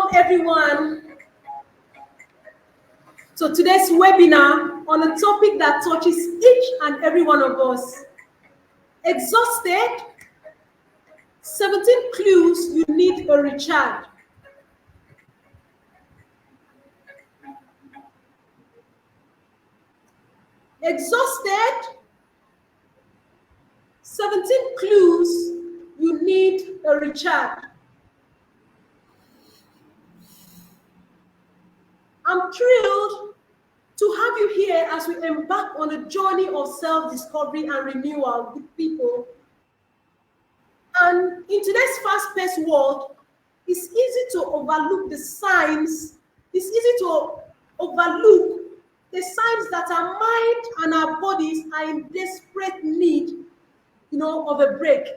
Welcome everyone to today's webinar on a topic that touches each and every one of us. Exhausted? 17 clues you need a recharge. Exhausted? 17 clues you need a recharge. I'm thrilled to have you here as we embark on a journey of self-discovery and renewal with people. And in today's fast-paced world, it's easy to overlook the signs. It's easy to overlook the signs that our mind and our bodies are in desperate need, of a break.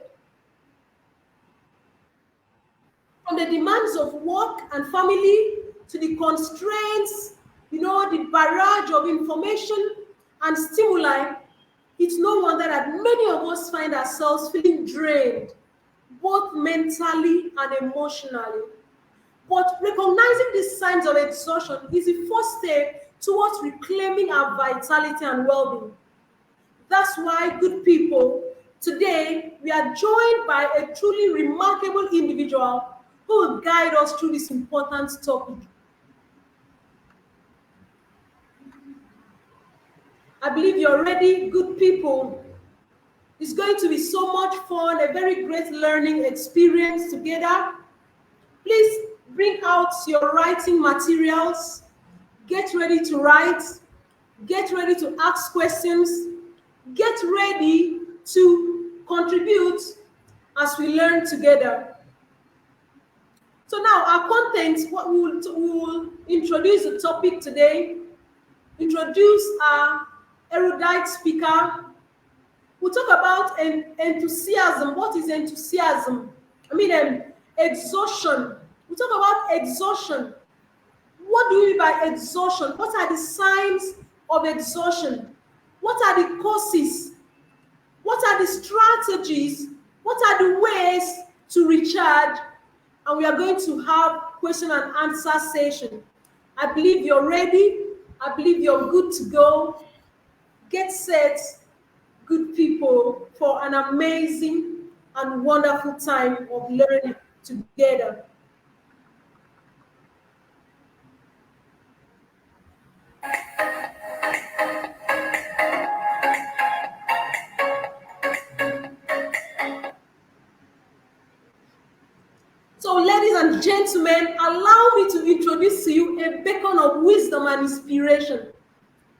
From the demands of work and family to the constraints, the barrage of information and stimuli, it's no wonder that many of us find ourselves feeling drained, both mentally and emotionally. But recognizing these signs of exhaustion is the first step towards reclaiming our vitality and well-being. That's why, good people, today we are joined by a truly remarkable individual who will guide us through this important topic. I believe you're ready, good people. It's going to be so much fun, a very great learning experience together. Please bring out your writing materials. Get ready to write. Get ready to ask questions. Get ready to contribute as we learn together. So now our content, what we will introduce the topic today, introduce our erudite speaker. We'll talk about enthusiasm. What is enthusiasm? Exhaustion. We'll talk about exhaustion. What do we mean by exhaustion? What are the signs of exhaustion? What are the causes? What are the strategies? What are the ways to recharge? And we are going to have question and answer session. I believe you're ready. I believe you're good to go. Get set, good people, for an amazing and wonderful time of learning together. So, ladies and gentlemen, allow me to introduce to you a beacon of wisdom and inspiration.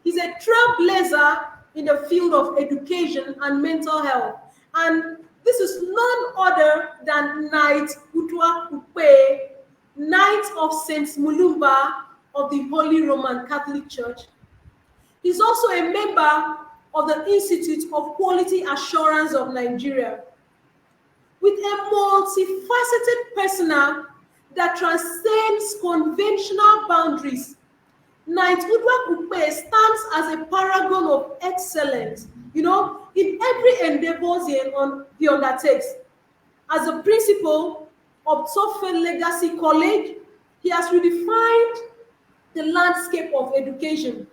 He's a trailblazer in the field of education and mental health. And this is none other than Knight Ukpeh, Knight of Saint Mulumba of the Holy Roman Catholic Church. He's also a member of the Institute of Quality Assurance of Nigeria. With a multifaceted persona that transcends conventional boundaries, Knight Uduak S stands as a paragon of excellence, in every endeavor he undertakes. As a principal of Ukpeh Legacy College, he has redefined the landscape of education.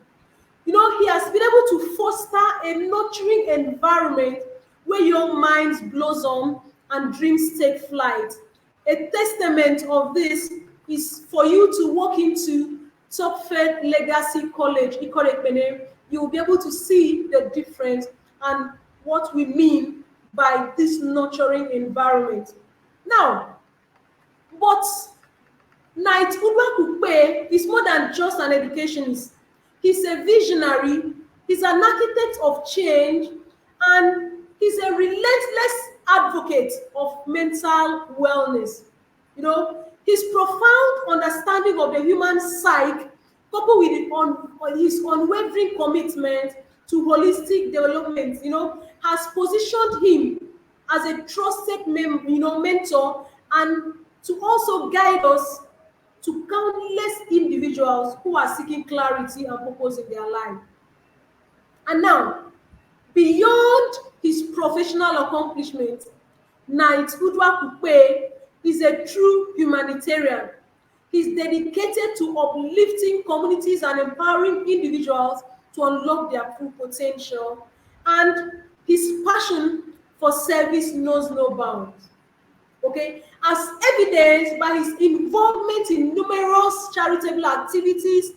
He has been able to foster a nurturing environment where young minds blossom and dreams take flight. A testament of this is for you to walk into Ukpeh Legacy College, Ekarika. You will be able to see the difference and what we mean by this nurturing environment. Now, but Knight Ukpeh is more than just an educationist. He's a visionary, he's an architect of change, and he's a relentless advocate of mental wellness. His profound understanding of the human psyche, coupled with his unwavering commitment to holistic development, has positioned him as a trusted mentor, and to also guide us to countless individuals who are seeking clarity and purpose in their life. And now, beyond his professional accomplishments, Knight Uduak Ukpe is a true humanitarian. He's dedicated to uplifting communities and empowering individuals to unlock their full potential. And his passion for service knows no bounds. Okay, as evidenced by his involvement in numerous charitable activities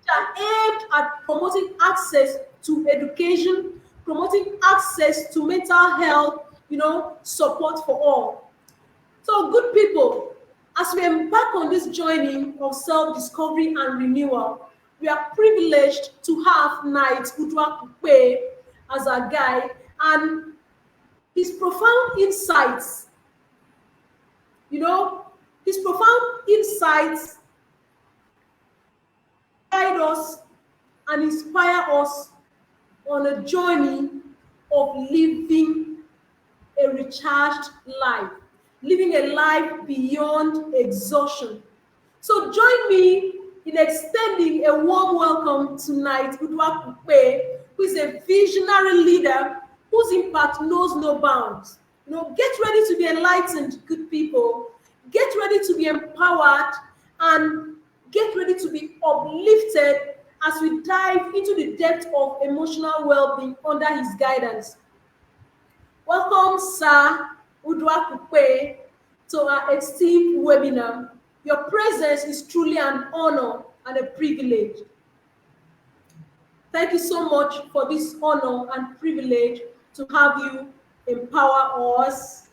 that are aimed at promoting access to education, promoting access to mental health, support for all. So, good people, as we embark on this journey of self-discovery and renewal, we are privileged to have Knight Uduak as our guide, and his profound insights, his profound insights guide us and inspire us on a journey of living a recharged life, living a life beyond exhaustion. So join me in extending a warm welcome tonight, Uduak Ukpe, who is a visionary leader whose impact knows no bounds. Get ready to be enlightened, good people. Get ready to be empowered and get ready to be uplifted as we dive into the depth of emotional well-being under his guidance. Welcome, Sir Uduak Ukpe, to our esteemed webinar. Your presence is truly an honor and a privilege. Thank you so much for this honor and privilege to have you empower us.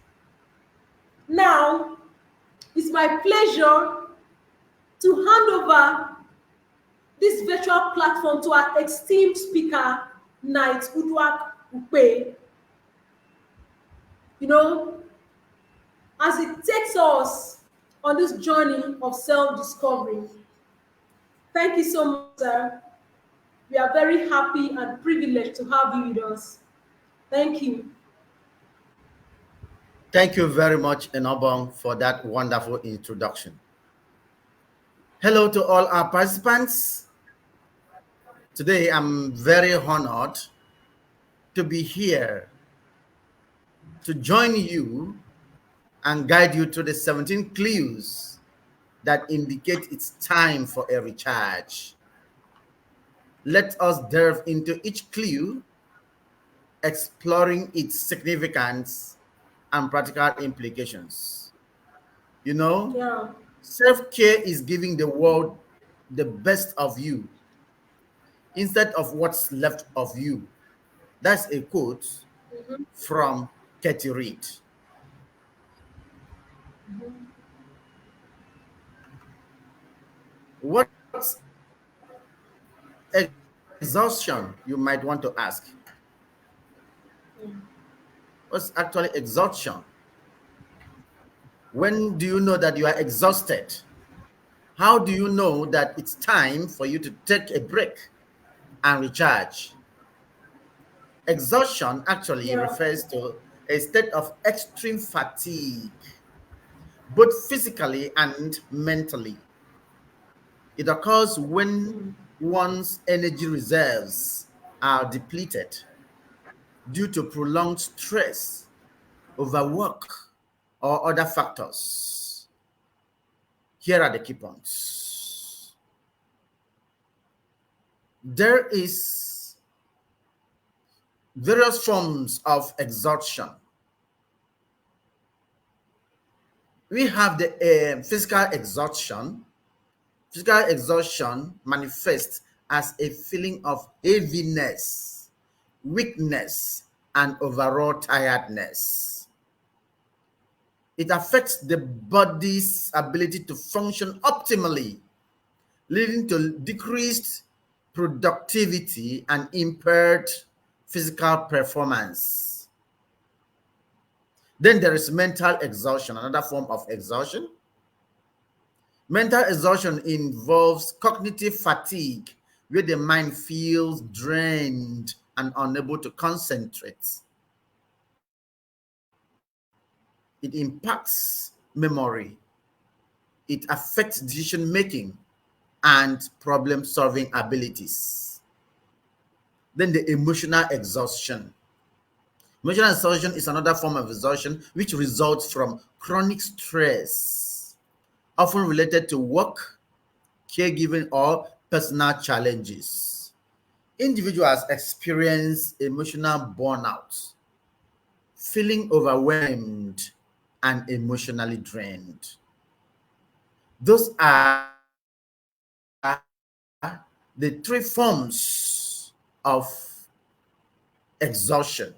Now, it's my pleasure to hand over this virtual platform to our esteemed speaker, Knight Uduak Ukpe. As it takes us on this journey of self-discovery. Thank you so much, sir. We are very happy and privileged to have you with us. Thank you. Thank you very much, Enobong, for that wonderful introduction. Hello to all our participants. Today, I'm very honored to be here to join you and guide you through the 17 clues that indicate it's time for a recharge. Let us delve into each clue, exploring its significance and practical implications. Self-care is giving the world the best of you instead of what's left of you. That's a quote from Katie Reed. What's exhaustion, you might want to ask? What's actually exhaustion? When do you know that you are exhausted? How do you know that it's time for you to take a break and recharge? Exhaustion actually refers to a state of extreme fatigue, both physically and mentally. It occurs when one's energy reserves are depleted due to prolonged stress, overwork, or other factors. Here are the key points. There is various forms of exhaustion. We have the physical exhaustion. Physical exhaustion manifests as a feeling of heaviness, weakness, and overall tiredness. It affects the body's ability to function optimally, leading to decreased productivity and impaired physical performance. Then there is mental exhaustion, another form of exhaustion. Mental exhaustion involves cognitive fatigue, where the mind feels drained and unable to concentrate. It impacts memory. It affects decision-making and problem-solving abilities. Then the emotional exhaustion. Emotional exhaustion is another form of exhaustion which results from chronic stress, often related to work, caregiving, or personal challenges. Individuals experience emotional burnout, feeling overwhelmed and emotionally drained. Those are the three forms of exhaustion.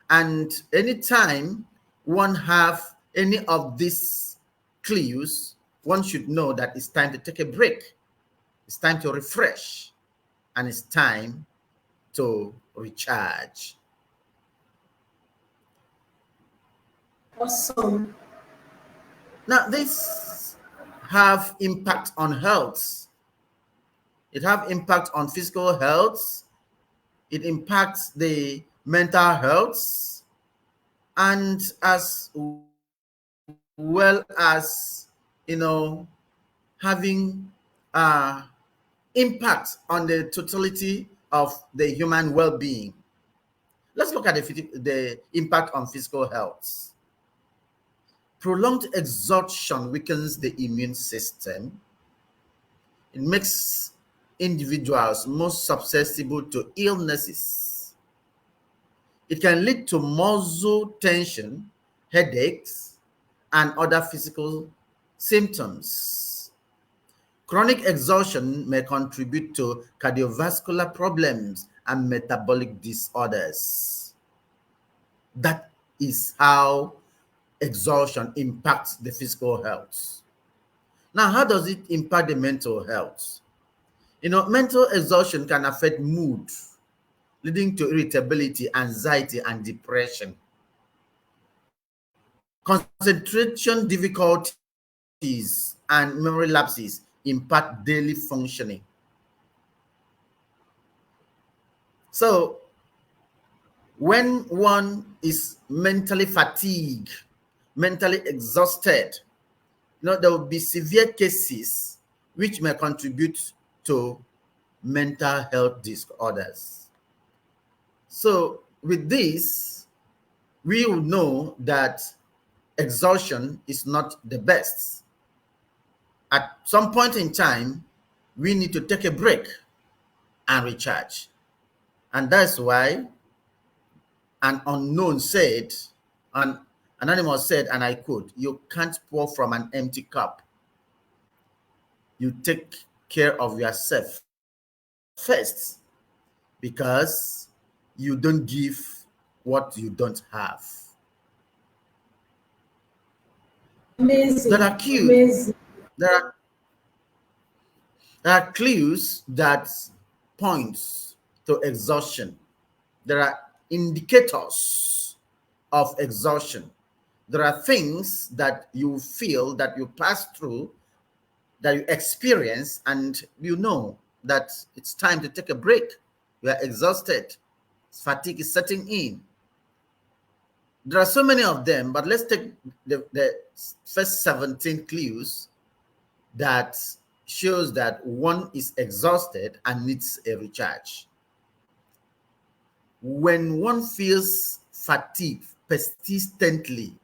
And anytime one have any of these clues, one should know that it's time to take a break. It's time to refresh, and it's time to recharge. Awesome. Now, this have impact on health. It have impact on physical health. It impacts the mental health, and as well as having impact on the totality of the human well-being. Let's look at the impact on physical health. Prolonged exhaustion weakens the immune system. It makes individuals more susceptible to illnesses. It can lead to muscle tension, headaches, and other physical symptoms. Chronic exhaustion may contribute to cardiovascular problems and metabolic disorders. That is how exhaustion impacts the physical health. Now, how does it impact the mental health? Mental exhaustion can affect mood, leading to irritability, anxiety, and depression. Concentration difficulties and memory lapses impact daily functioning. So, when one is mentally fatigued, mentally exhausted, there will be severe cases which may contribute to mental health disorders. So, with this, we will know that exhaustion is not the best. At some point in time, we need to take a break and recharge. And that's why an unknown said, an anonymous said, and I quote, "You can't pour from an empty cup. You take care of yourself first, because you don't give what you don't have." Amazing. There are cues. Amazing. There are clues that points to exhaustion. There are indicators of exhaustion. There are things that you feel, that you pass through, that you experience, and you know that it's time to take a break. You are exhausted. Fatigue is setting in. There are so many of them, but let's take the first 17 clues that shows that one is exhausted and needs a recharge. When one feels fatigue persistently,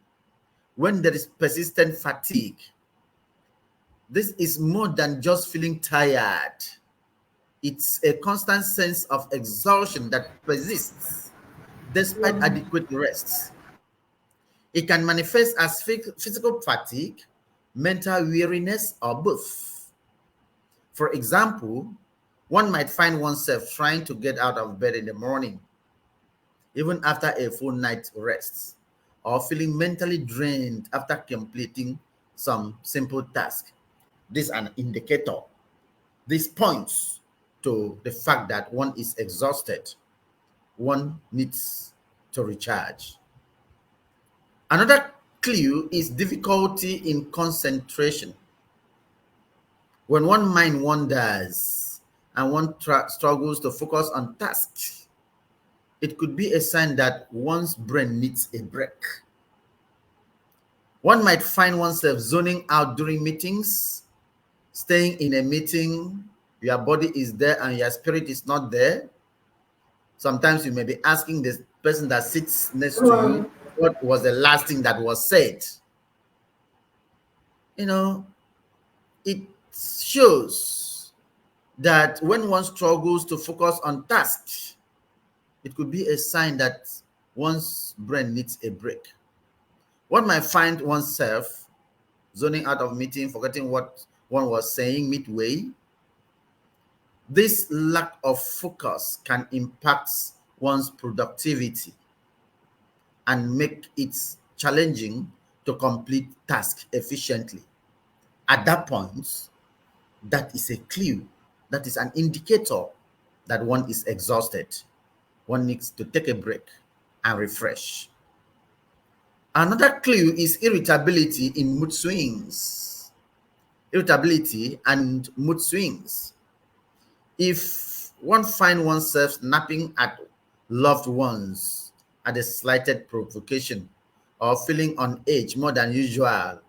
when there is persistent fatigue, this is more than just feeling tired. It's a constant sense of exhaustion that persists despite Wow. adequate rest. It can manifest as physical fatigue, mental weariness, or both. For example, one might find oneself trying to get out of bed in the morning, even after a full night's rest, or feeling mentally drained after completing some simple task. This is an indicator. This points to the fact that one is exhausted. One needs to recharge. Another clue is difficulty in concentration. When one mind wanders and one struggles to focus on tasks, it could be a sign that one's brain needs a break. One might find oneself zoning out during meetings, staying in a meeting, your body is there and your spirit is not there. Sometimes you may be asking the person that sits next to you, what was the last thing that was said? You know, it shows that when one struggles to focus on tasks, it could be a sign that one's brain needs a break. One might find oneself zoning out of meeting, forgetting what one was saying midway. This lack of focus can impact one's productivity and make it challenging to complete tasks efficiently. At that point, that is a clue, that is an indicator that one is exhausted. One needs to take a break and refresh. Another clue is irritability in mood swings. Irritability and mood swings. If one finds oneself snapping at loved ones at a slighted provocation or feeling on edge more than usual,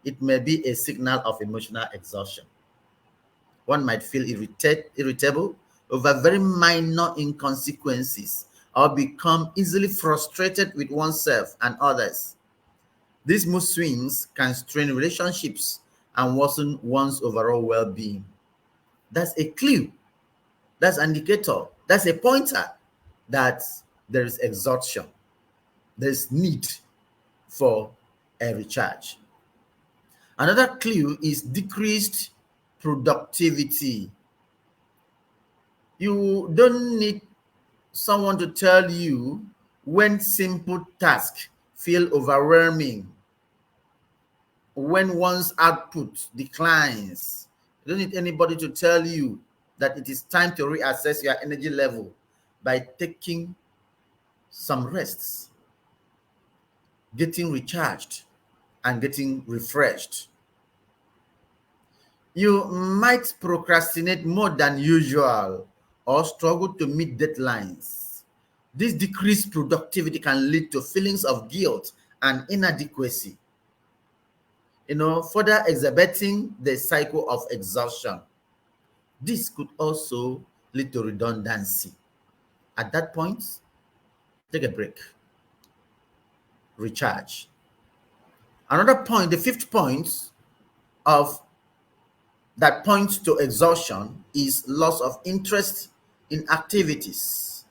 it may be a signal of emotional exhaustion. One might feel irritable over very minor inconsequences or become easily frustrated with oneself and others. These mood swings can strain relationships and worsen one's overall well-being. That's a clue. That's an indicator. That's a pointer that there is exhaustion. There's need for a recharge. Another clue is decreased productivity. You don't need someone to tell you when simple tasks feel overwhelming, when one's output declines. You don't need anybody to tell you that it is time to reassess your energy level by taking some rests, getting recharged, and getting refreshed. You might procrastinate more than usual or struggle to meet deadlines. This decreased productivity can lead to feelings of guilt and inadequacy, further exacerbating the cycle of exhaustion. This could also lead to redundancy. At that point, take a break, recharge. Another point, the fifth point of that points to exhaustion is loss of interest in activities.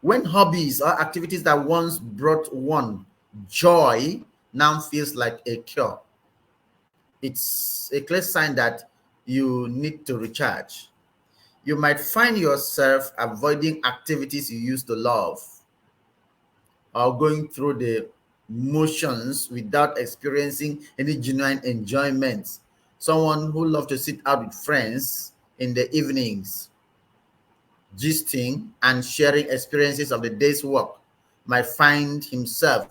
When hobbies or activities that once brought one joy now feels like a cure, it's a clear sign that you need to recharge. You might find yourself avoiding activities you used to love or going through the motions without experiencing any genuine enjoyment. Someone who loves to sit out with friends in the evenings, gisting and sharing experiences of the day's work, might find himself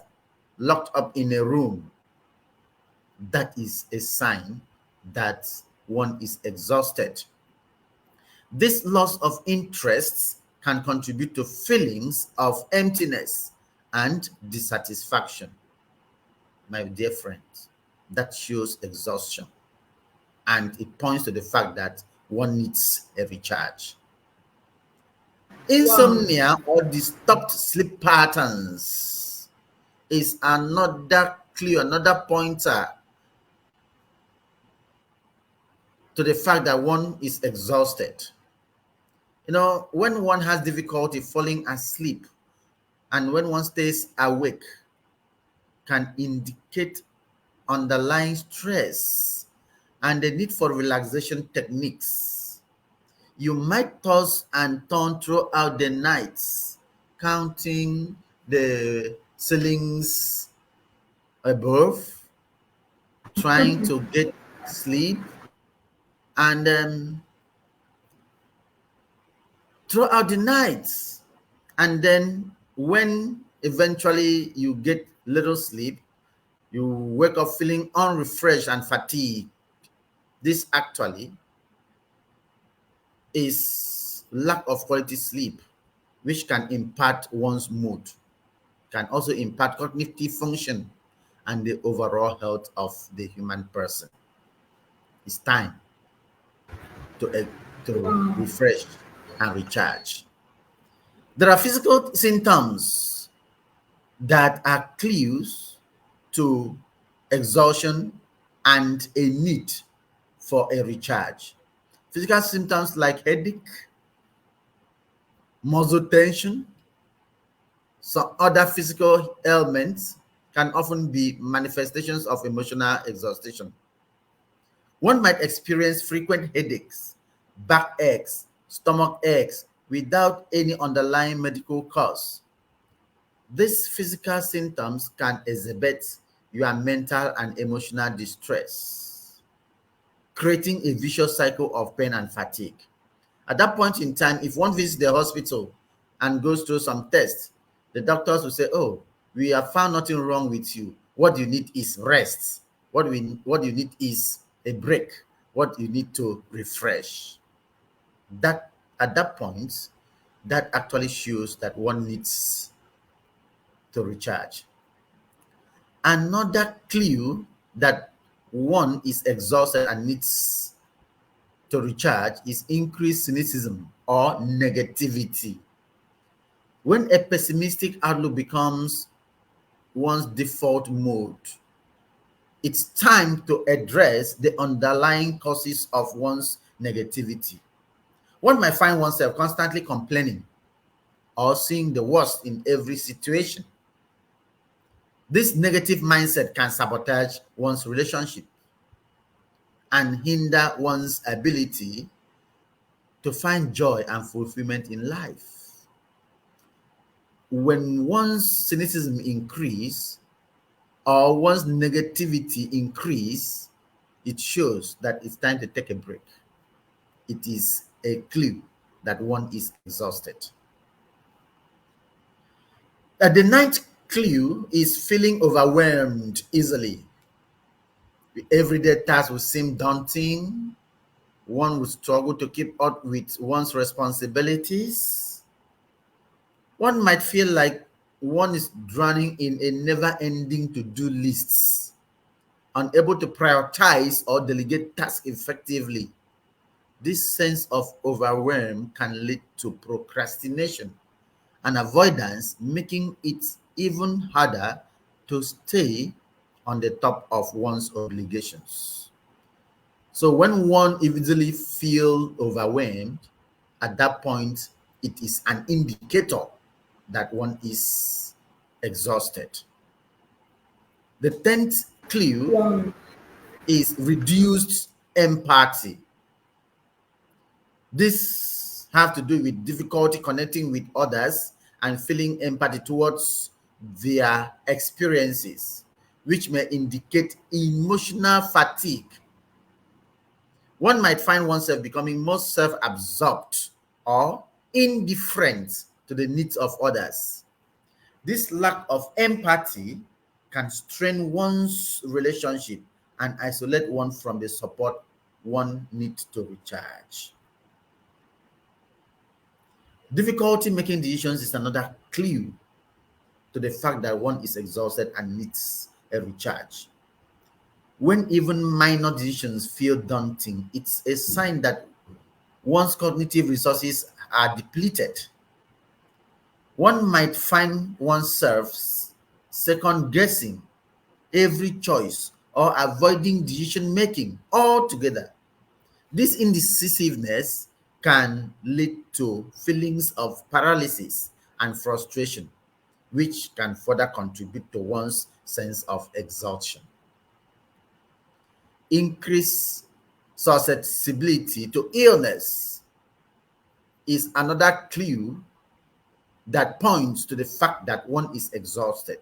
locked up in a room. That is a sign that one is exhausted. This loss of interest can contribute to feelings of emptiness and dissatisfaction. My dear friends, that shows exhaustion, and it points to the fact that one needs a recharge. Wow. Insomnia or disturbed sleep patterns is another clue, another pointer to the fact that one is exhausted. When one has difficulty falling asleep and when one stays awake, can indicate underlying stress and the need for relaxation techniques. You might toss and turn throughout the nights, counting the ceilings above, trying to get sleep, and throughout the nights. And then when eventually you get little sleep, you wake up feeling unrefreshed and fatigued. This actually is lack of quality sleep, which can impact one's mood, can also impact cognitive function and the overall health of the human person. It's time to Wow. refresh and recharge. There are physical symptoms that are clues to exhaustion and a need for a recharge. Physical symptoms like headache, muscle tension, some other physical ailments can often be manifestations of emotional exhaustion. One might experience frequent headaches, backaches, stomach aches without any underlying medical cause. These physical symptoms can exhibit your mental and emotional distress, creating a vicious cycle of pain and fatigue. At that point in time, if one visits the hospital and goes through some tests, the doctors will say, "Oh, we have found nothing wrong with you. What you need is rest. What you need is a break. What you need to refresh." That at that point, that actually shows that one needs to recharge. Another clue that one is exhausted and needs to recharge is increased cynicism or negativity. When a pessimistic outlook becomes one's default mode, it's time to address the underlying causes of one's negativity. One might find oneself constantly complaining or seeing the worst in every situation. This negative mindset can sabotage one's relationship and hinder one's ability to find joy and fulfillment in life. When one's cynicism increase or one's negativity increase, it shows that it's time to take a break. It is a clue that one is exhausted. The ninth clue is feeling overwhelmed easily. The everyday tasks will seem daunting. One will struggle to keep up with one's responsibilities. One might feel like one is drowning in a never-ending to-do lists, unable to prioritize or delegate tasks effectively. This sense of overwhelm can lead to procrastination and avoidance, making it even harder to stay on the top of one's obligations. So when one easily feels overwhelmed, at that point, it is an indicator that one is exhausted. The 10th clue Wow. is reduced empathy. This have to do with difficulty connecting with others and feeling empathy towards their experiences, which may indicate emotional fatigue. One might find oneself becoming more self-absorbed or indifferent to the needs of others. This lack of empathy can strain one's relationship and isolate one from the support one needs to recharge. Difficulty making decisions is another clue to the fact that one is exhausted and needs a recharge. When even minor decisions feel daunting, it's a sign that one's cognitive resources are depleted. One might find oneself second guessing every choice or avoiding decision making altogether. This indecisiveness can lead to feelings of paralysis and frustration, which can further contribute to one's sense of exhaustion. Increased susceptibility to illness is another clue that points to the fact that one is exhausted.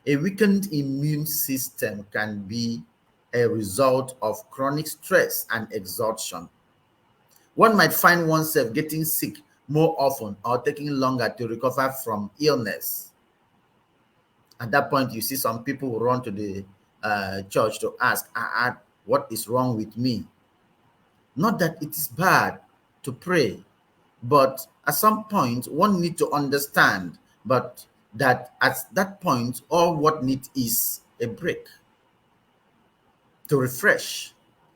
A weakened immune system can be a result of chronic stress and exhaustion. One might find oneself getting sick more often or taking longer to recover from illness. At that point, you see some people who run to the church to ask, what is wrong with me? Not that it is bad to pray, but at some point, one need to understand, but that at that point, all what need is a break to refresh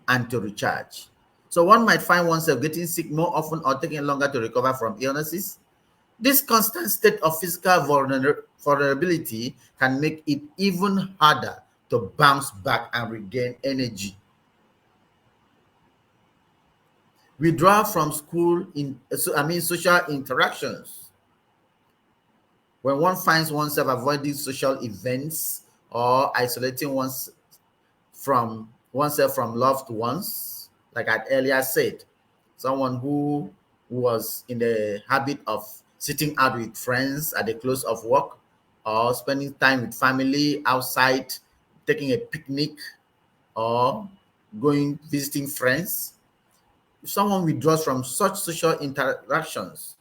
and to recharge. So one might find oneself getting sick more often or taking longer to recover from illnesses. This constant state of physical vulnerability can make it even harder to bounce back and regain energy. Withdraw from social interactions. When one finds oneself avoiding social events or isolating oneself from loved ones, like I earlier said, someone who was in the habit of sitting out with friends at the close of work or spending time with family outside, taking a picnic or going visiting friends. If someone withdraws from such social interactions,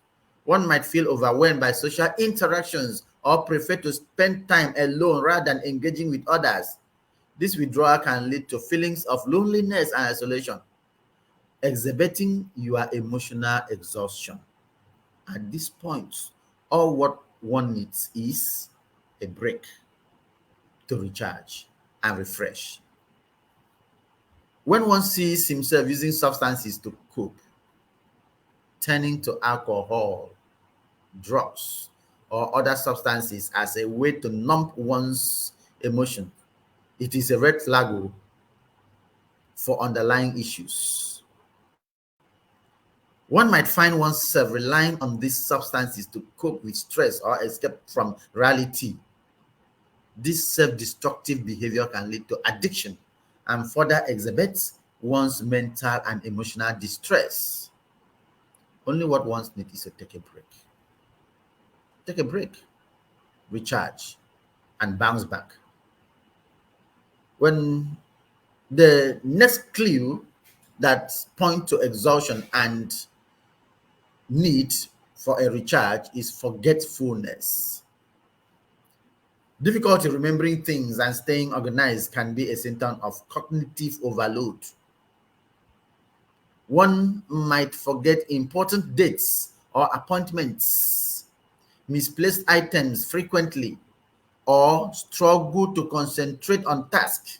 one might feel overwhelmed by social interactions or prefer to spend time alone rather than engaging with others. This withdrawal can lead to feelings of loneliness and isolation, exhibiting your emotional exhaustion. At this point, all what one needs is a break to recharge and refresh. When one sees himself using substances to cope, turning to alcohol, drugs, or other substances as a way to numb one's emotion, it is a red flag for underlying issues. One might find oneself relying on these substances to cope with stress or escape from reality. This self-destructive behavior can lead to addiction and further exhibits one's mental and emotional distress. Only what one needs is to take a break. Take a break, recharge, and bounce back. When the next clue that point to exhaustion and need for a recharge is forgetfulness. Difficulty remembering things and staying organized can be a symptom of cognitive overload. One might forget important dates or appointments, misplaced items frequently, or struggle to concentrate on tasks.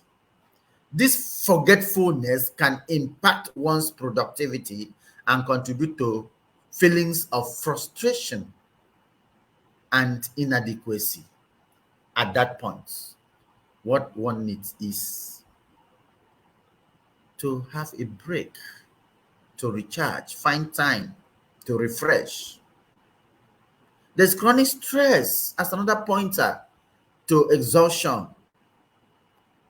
This forgetfulness can impact one's productivity and contribute to feelings of frustration and inadequacy. At that point, what one needs is to have a break, to recharge, find time to refresh. There's chronic stress as another pointer to exhaustion.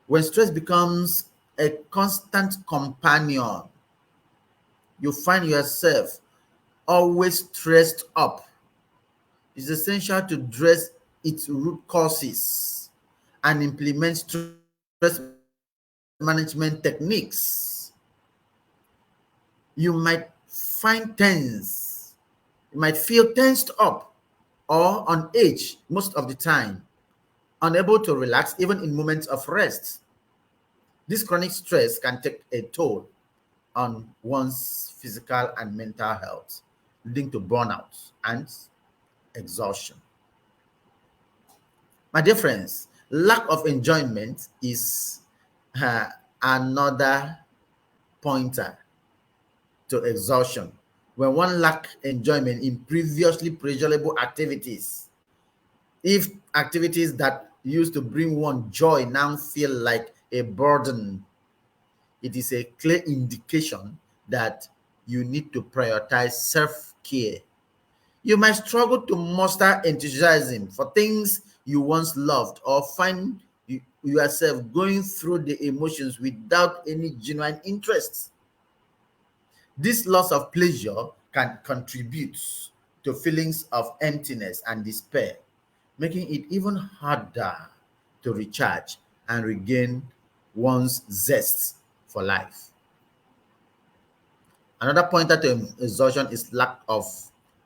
When stress becomes a constant companion, you find yourself always stressed up. It's essential to address its root causes and implement stress management techniques. You might you might feel tensed up or on edge most of the time, unable to relax even in moments of rest. This chronic stress can take a toll on one's physical and mental health, leading to burnout and exhaustion. My dear friends, lack of enjoyment is another pointer to exhaustion. When one lacks enjoyment in previously pleasurable activities, if activities that used to bring one joy now feel like a burden, it is a clear indication that you need to prioritize self-care. You might struggle to muster enthusiasm for things you once loved or find yourself going through the emotions without any genuine interest. This loss of pleasure can contribute to feelings of emptiness and despair, making it even harder to recharge and regain one's zest for life. Another pointer to exhaustion is lack of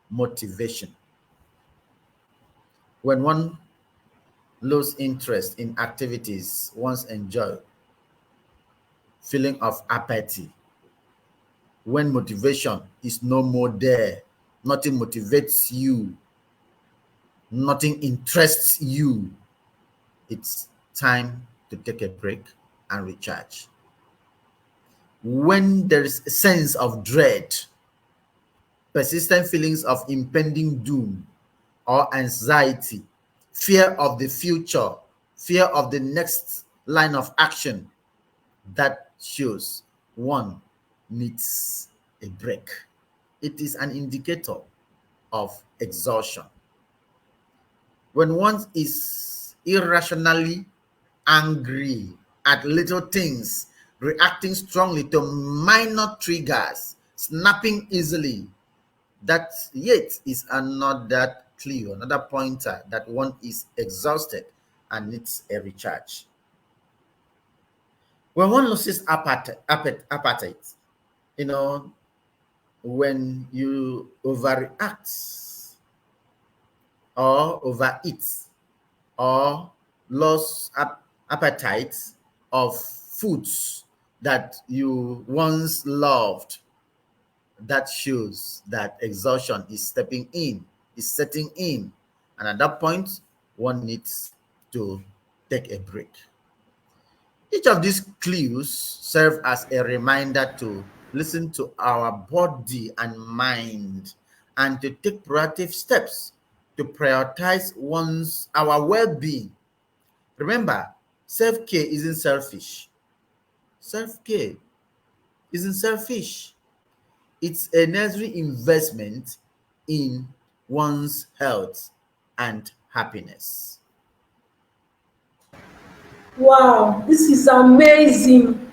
motivation. When one loses interest in activities once enjoyed, feeling of apathy, when motivation is no more there, nothing motivates you, nothing interests you, it's time to take a break and recharge. When there is a sense of dread, persistent feelings of impending doom or anxiety, fear of the future, fear of the next line of action that shows one needs a break. It is an indicator of exhaustion. When one is irrationally angry at little things, reacting strongly to minor triggers, snapping easily, that yet is another clue, another pointer that one is exhausted and needs a recharge. When one loses appetite, you know, when you overreact or overeat or lose appetite of foods that you once loved, that shows that exhaustion is stepping in, is setting in. And at that point, one needs to take a break. Each of these clues serve as a reminder to listen to our body and mind and to take proactive steps to prioritize our well-being. Remember, self-care isn't selfish. Self-care isn't selfish. It's a necessary investment in one's health and happiness. Wow, this is amazing.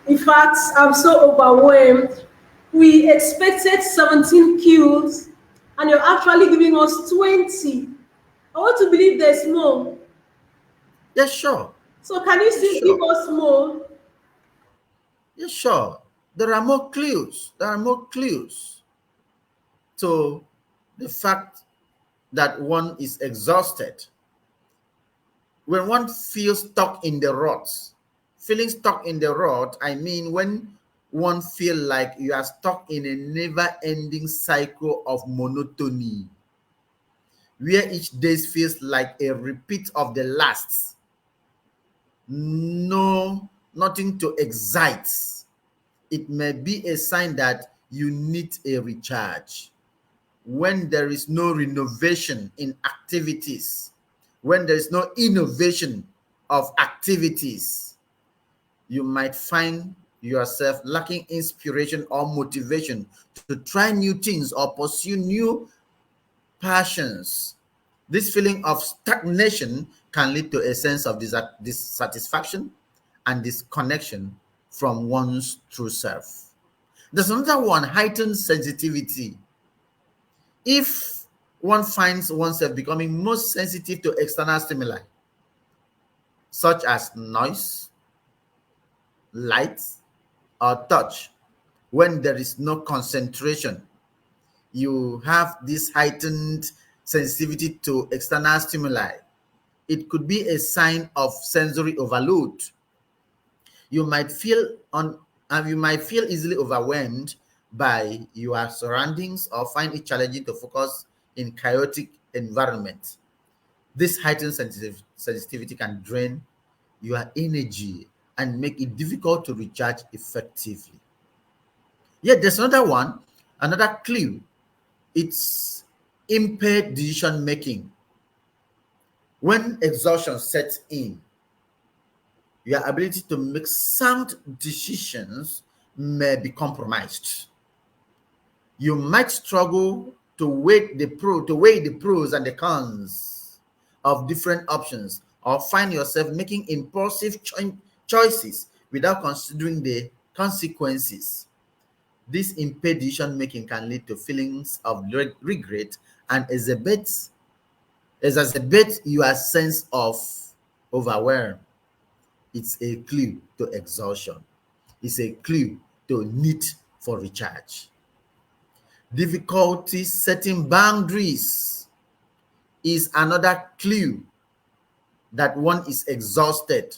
In fact, I'm so overwhelmed. We expected 17 kills, and you're actually giving us 20. I want to believe there's more. Yes, sure. So, can you Yes, still give sure. us more? Yes, sure. There are more clues. There are more clues to the fact that one is exhausted. When one feels stuck in the rut, feeling stuck in the rut, I mean when one feel like you are stuck in a never-ending cycle of monotony, where each day feels like a repeat of the last. No, nothing to excite. It may be a sign that you need a recharge. When there is no renovation in activities, when there is no innovation of activities, you might find yourself lacking inspiration or motivation to try new things or pursue new passions. This feeling of stagnation can lead to a sense of dissatisfaction and disconnection from one's true self. There's another one, heightened sensitivity. If one finds oneself becoming most sensitive to external stimuli, such as noise, light, or touch, when there is no concentration, you have this heightened sensitivity to external stimuli. It could be a sign of sensory overload. You might feel you might feel easily overwhelmed by your surroundings or find it challenging to focus in chaotic environments. This heightened sensitivity can drain your energy and make it difficult to recharge effectively. Yet there's another one, another clue. It's impaired decision making. When exhaustion sets in, your ability to make sound decisions may be compromised. You might struggle to weigh the pros and the cons of different options, or find yourself making impulsive choices without considering the consequences. This impaired decision making can lead to feelings of regret and exacerbate your sense of overwhelm. It's a clue to exhaustion. It's a clue to need for recharge. Difficulty setting boundaries is another clue that one is exhausted.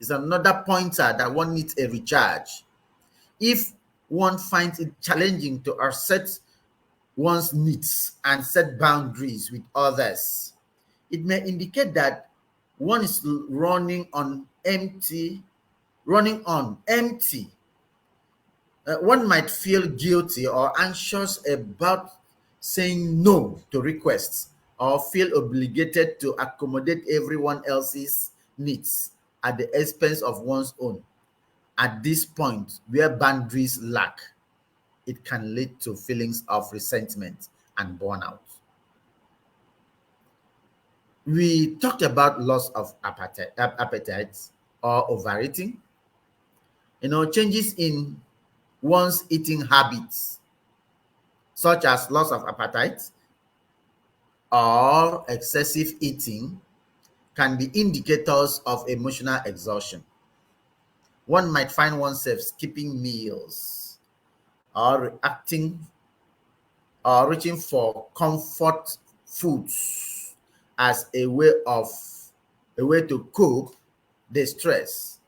It's another pointer that one needs a recharge. If one finds it challenging to assert one's needs and set boundaries with others, it may indicate that one is running on empty. One might feel guilty or anxious about saying no to requests or feel obligated to accommodate everyone else's needs. at the expense of one's own. At this point where boundaries lack, it can lead to feelings of resentment and burnout. We talked about loss of appetite or overeating, changes in one's eating habits, such as loss of appetite or excessive eating, can be indicators of emotional exhaustion. One might find oneself skipping meals or reacting or reaching for comfort foods as a way to cope the stress.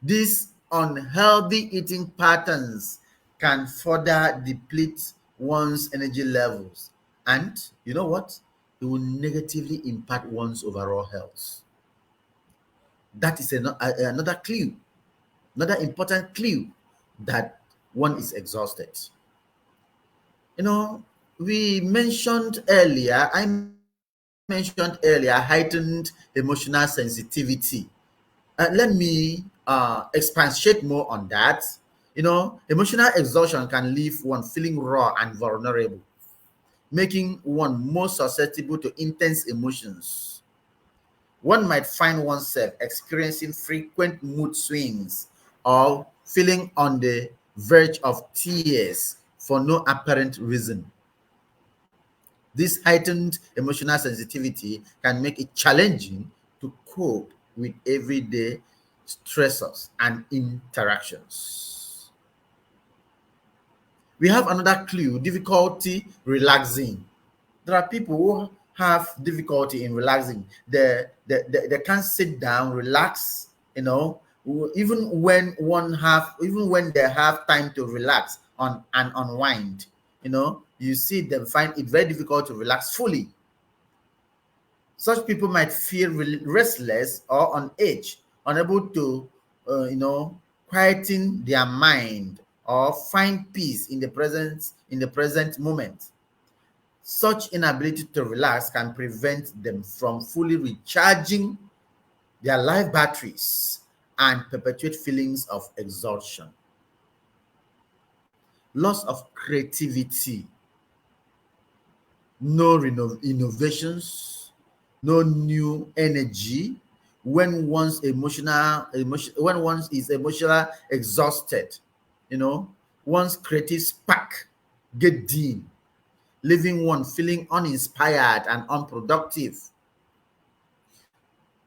These unhealthy eating patterns can further deplete one's energy levels, and you know what? It will negatively impact one's overall health. That is another clue, another important clue that one is exhausted. You know, we mentioned earlier, I mentioned earlier, heightened emotional sensitivity. Let me expatiate more on that. Emotional exhaustion can leave one feeling raw and vulnerable, making one more susceptible to intense emotions. One might find oneself experiencing frequent mood swings or feeling on the verge of tears for no apparent reason. This heightened emotional sensitivity can make it challenging to cope with everyday stressors and interactions. We have another clue: difficulty relaxing. There are people who have difficulty in relaxing. They can't sit down, relax, even when they have time to relax on and unwind. You see them find it very difficult to relax fully. Such people might feel restless or on edge, unable to, quieten their mind or find peace in the present moment. Such inability to relax can prevent them from fully recharging their life batteries and perpetuate feelings of exhaustion. Loss of creativity, no innovations, no new energy. When one is emotional exhausted, one's creative spark get dim, leaving one feeling uninspired and unproductive.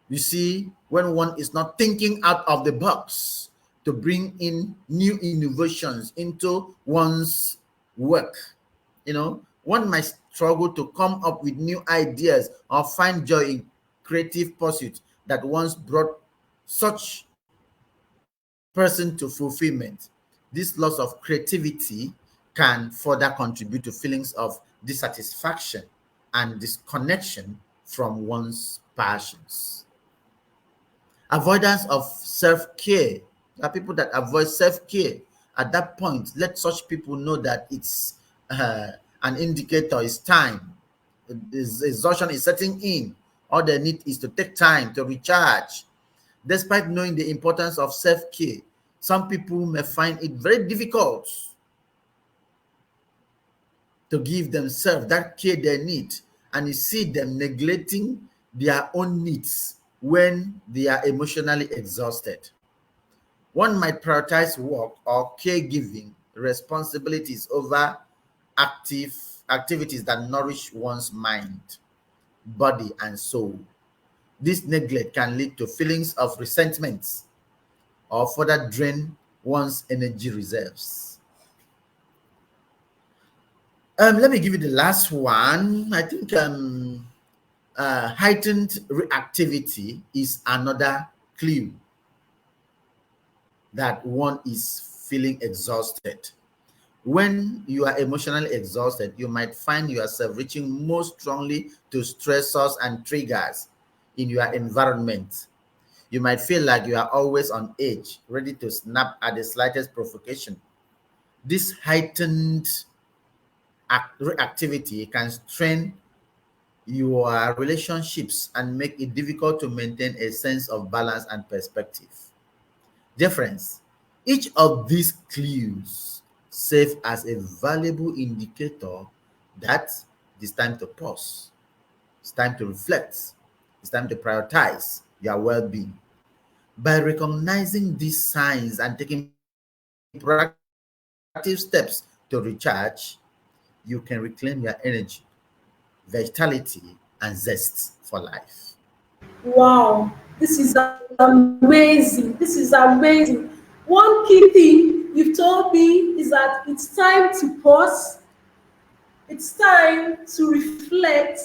You see, when one is not thinking out of the box to bring in new innovations into one's work, one might struggle to come up with new ideas or find joy in creative pursuits that once brought such person to fulfillment. This loss of creativity can further contribute to feelings of dissatisfaction and disconnection from one's passions. Avoidance of self-care. There are people that avoid self-care. At that point, let such people know that it's an indicator, it's time. Exhaustion is setting in. All they need is to take time to recharge. Despite knowing the importance of self-care, some people may find it very difficult to give themselves that care they need, and you see them neglecting their own needs when they are emotionally exhausted. One might prioritize work or caregiving responsibilities over active activities that nourish one's mind, body, and soul. This neglect can lead to feelings of resentment or further drain one's energy reserves. Let me give you the last one. I think heightened reactivity is another clue that one is feeling exhausted. When you are emotionally exhausted, you might find yourself reaching more strongly to stressors and triggers in your environment. You might feel like you are always on edge, ready to snap at the slightest provocation. This heightened reactivity can strain your relationships and make it difficult to maintain a sense of balance and perspective. Difference. Each of these clues serve as a valuable indicator that it's time to pause, it's time to reflect, it's time to prioritize your well-being. By recognizing these signs and taking proactive steps to recharge, you can reclaim your energy, vitality, and zest for life. Wow, this is amazing. This is amazing. One key thing you've told me is that it's time to pause, it's time to reflect,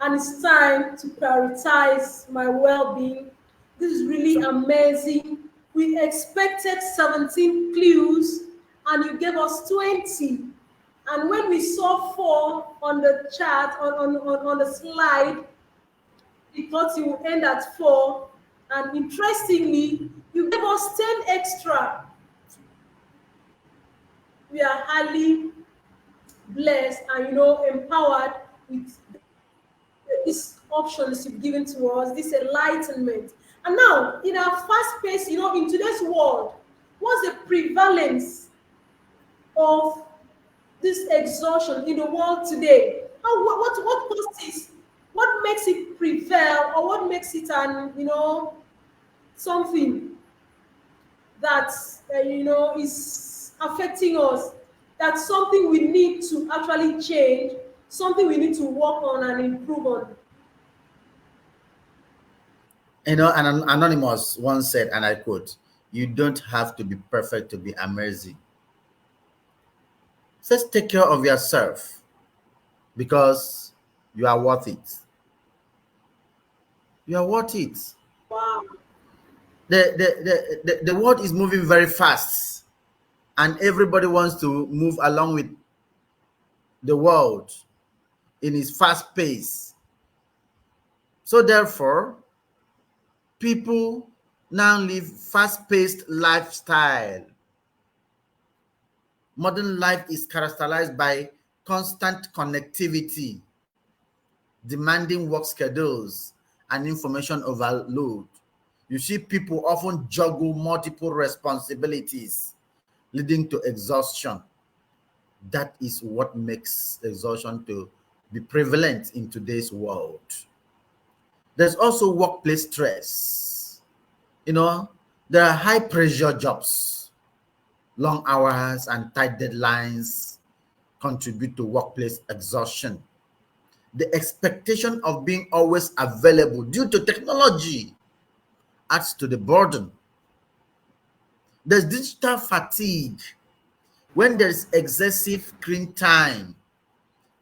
and it's time to prioritize my well-being. This is really So, amazing. We expected 17 clues and you gave us 20. And when we saw 4 on the chart, on the slide, we thought you would end at 4. And interestingly, you gave us 10 extra. We are highly blessed and empowered with these options you've given to us, this enlightenment. And now, in our fast pace, in today's world, what's the prevalence of this exhaustion in the world today? What causes, what makes it prevail, or what makes it something that is affecting us? That's something we need to actually change, something we need to work on and improve on. an anonymous once said, and I quote, "You don't have to be perfect to be amazing. First, take care of yourself because you are worth it. You are worth it." Wow. The world is moving very fast, and everybody wants to move along with the world in its fast pace. So therefore, people now live fast-paced lifestyle. Modern life is characterized by constant connectivity, demanding work schedules, and information overload. You see people often juggle multiple responsibilities, leading to exhaustion. That is what makes exhaustion to be prevalent in today's world. There's also workplace stress. You know, there are high pressure jobs, long hours, and tight deadlines contribute to workplace exhaustion. The expectation of being always available due to technology adds to the burden. There's digital fatigue when there's excessive screen time,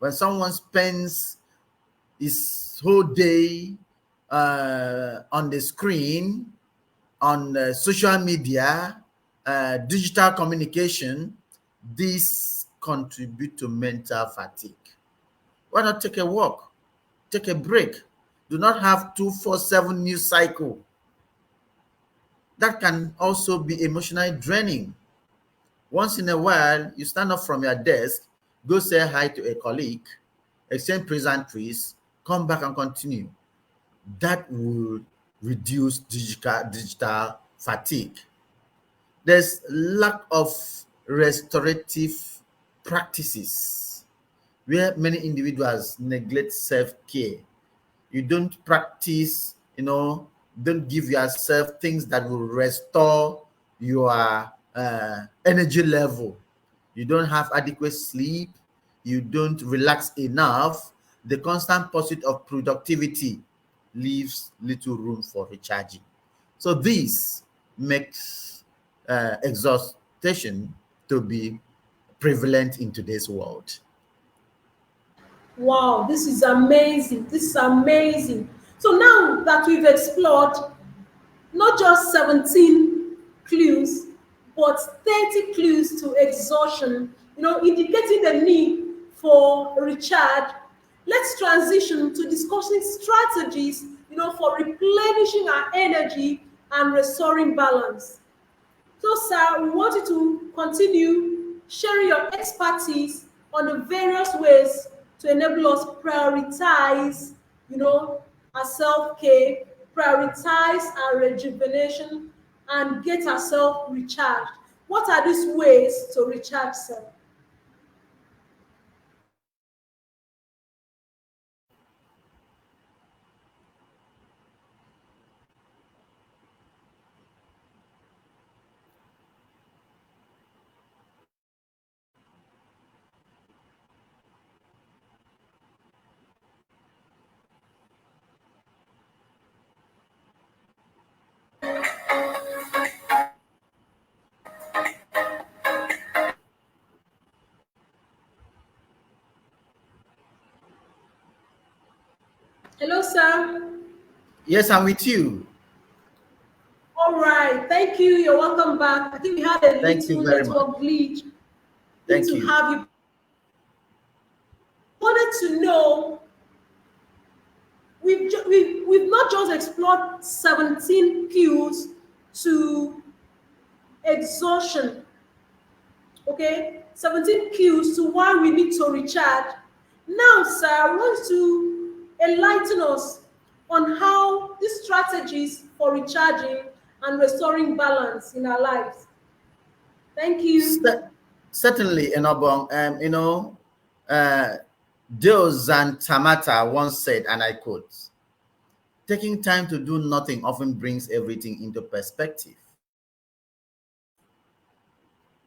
when someone spends his whole day on the screen, on social media, digital communication. These contribute to mental fatigue. Why not take a walk? Take a break. Do not have 247 news cycle. That can also be emotionally draining. Once in a while, you stand up from your desk, go say hi to a colleague, exchange pleasantries, come back and continue. That will reduce digital fatigue. There's lack of restorative practices where many individuals neglect self-care. You don't practice, don't give yourself things that will restore your energy level. You don't have adequate sleep. You don't relax enough. The constant pursuit of productivity leaves little room for recharging. So this makes exhaustion to be prevalent in today's world. Wow, this is amazing. This is amazing. So now that we've explored not just 17 clues, but 30 clues to exhaustion, indicating the need for recharge, let's transition to discussing strategies, for replenishing our energy and restoring balance. So, sir, we want you to continue sharing your expertise on the various ways to enable us prioritize, our self-care, prioritize our rejuvenation, and get ourselves recharged. What are these ways to recharge self? Hello, sir. Yes, I'm with you. All right, thank you. You're welcome back. I think we had a Thank you little very much. network glitch. Good Thank to you. have you. Wanted to know, we've not just explored 17 cues to exhaustion, okay? 17 cues to why we need to recharge. Now, sir, I want to enlighten us on how these strategies for recharging and restoring balance in our lives. Thank you. Cer- Certainly, Enobong, uh, Deozan Tamata once said, and I quote, taking time to do nothing often brings everything into perspective.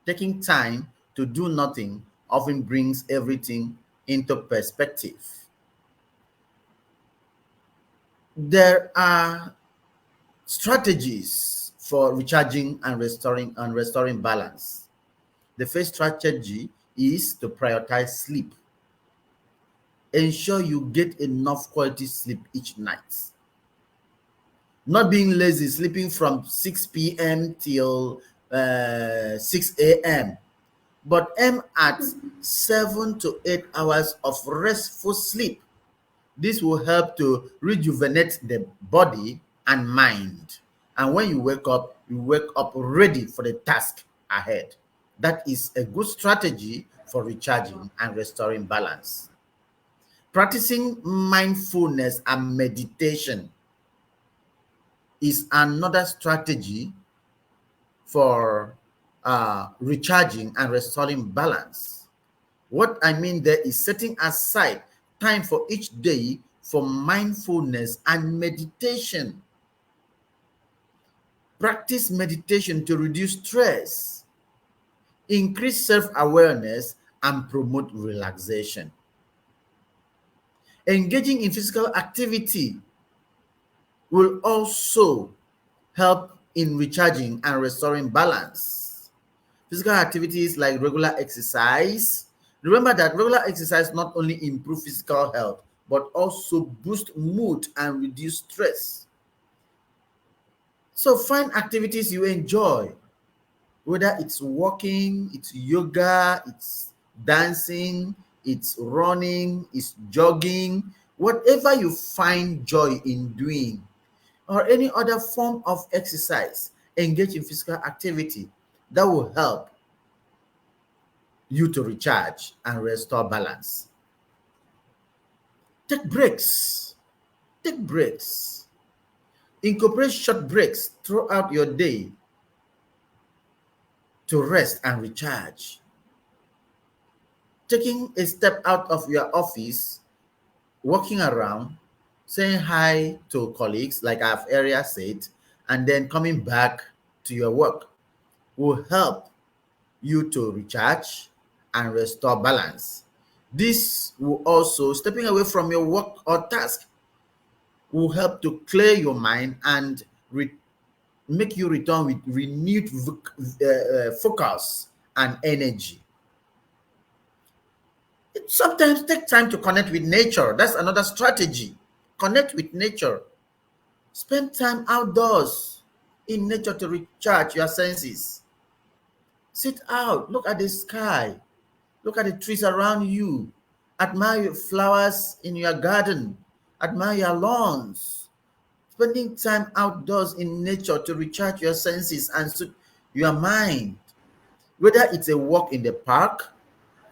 Taking time to do nothing often brings everything into perspective. There are strategies for recharging and restoring balance. The first strategy is to prioritize sleep. Ensure you get enough quality sleep each night. Not being lazy, sleeping from 6 p.m. till 6 a.m., but aim at 7 to 8 hours of restful sleep. This will help to rejuvenate the body and mind. And when you wake up ready for the task ahead. That is a good strategy for recharging and restoring balance. Practicing mindfulness and meditation is another strategy for recharging and restoring balance. What I mean there is setting aside time for each day for mindfulness and meditation. Practice meditation to reduce stress, increase self awareness, and promote relaxation. Engaging in physical activity will also help in recharging and restoring balance. Physical activities like regular exercise. Remember that regular exercise not only improve physical health, but also boost mood and reduce stress. So find activities you enjoy, whether it's walking, it's yoga, it's dancing, it's running, it's jogging, whatever you find joy in doing, or any other form of exercise, engage in physical activity. That will help you to recharge and restore balance. Take breaks. Take breaks. Incorporate short breaks throughout your day to rest and recharge. Taking a step out of your office, walking around, saying hi to colleagues, like I've earlier said, and then coming back to your work will help you to recharge and restore balance. This will also, stepping away from your work or task, will help to clear your mind and make you return with renewed focus and energy. Sometimes take time to connect with nature. That's another strategy. Connect with nature. Spend time outdoors in nature to recharge your senses. Sit out, look at the sky, look at the trees around you, admire your flowers in your garden, admire your lawns. Spending time outdoors in nature to recharge your senses and soothe your mind. Whether it's a walk in the park,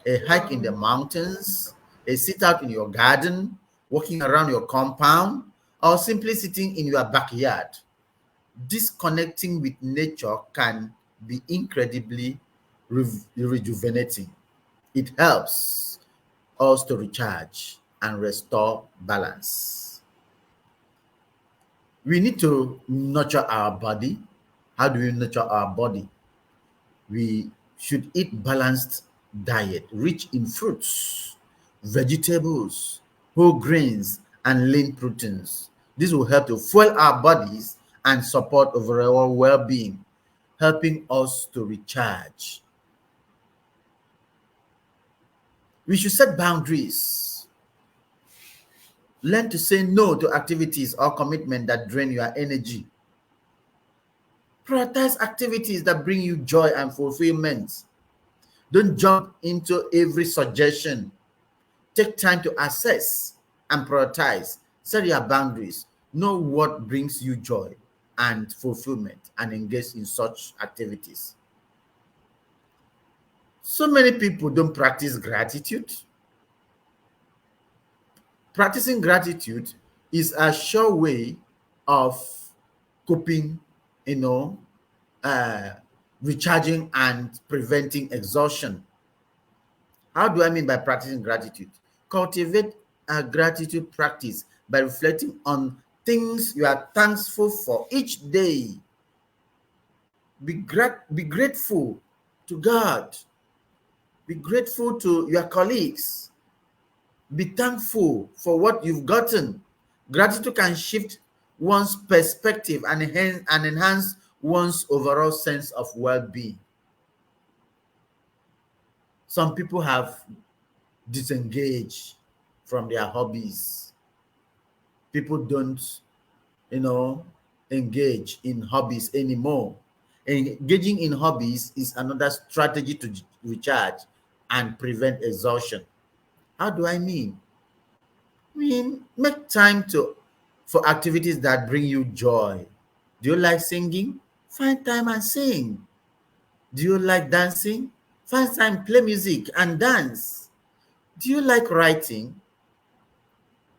a hike in the mountains, a sit out in your garden, walking around your compound, or simply sitting in your backyard. Disconnecting with nature can be incredibly rejuvenating. It helps us to recharge and restore balance. We need to nurture our body. How do we nurture our body? We should eat balanced diet rich in fruits, vegetables, whole grains, and lean proteins. This will help to fuel our bodies and support overall well-being, helping us to recharge. We should set boundaries. Learn to say no to activities or commitment that drain your energy. Prioritize activities that bring you joy and fulfillment. Don't jump into every suggestion. Take time to assess and prioritize. Set your boundaries. Know what brings you joy and fulfillment and engage in such activities. So many people don't practice gratitude. Practicing gratitude is a sure way of coping, you know, uh, recharging and preventing exhaustion. How do I mean by practicing gratitude? Cultivate a gratitude practice by reflecting on things you are thankful for each day. Be grateful to God. Be grateful to your colleagues. Be thankful for what you've gotten. Gratitude can shift one's perspective and enhance one's overall sense of well-being. Some people have disengaged from their hobbies. People don't, you know, engage in hobbies anymore. Engaging in hobbies is another strategy to recharge and prevent exhaustion. How do I mean? I mean, make time for activities that bring you joy. Do you like singing? Find time and sing. Do you like dancing? Find time, play music and dance. Do you like writing?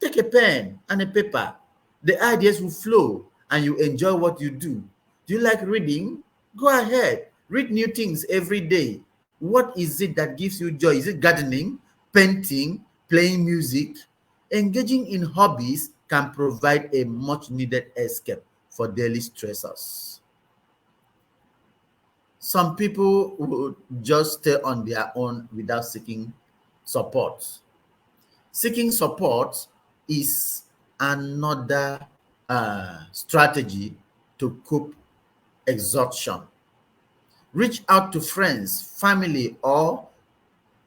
Take a pen and a paper. The ideas will flow and you enjoy what you do. Do you like reading? Go ahead. Read new things every day. What is it that gives you joy? Is it gardening, painting, playing music? Engaging in hobbies can provide a much needed escape for daily stressors. Some people will just stay on their own without seeking support. Seeking support is another strategy to cope exhaustion. Reach out to friends, family, or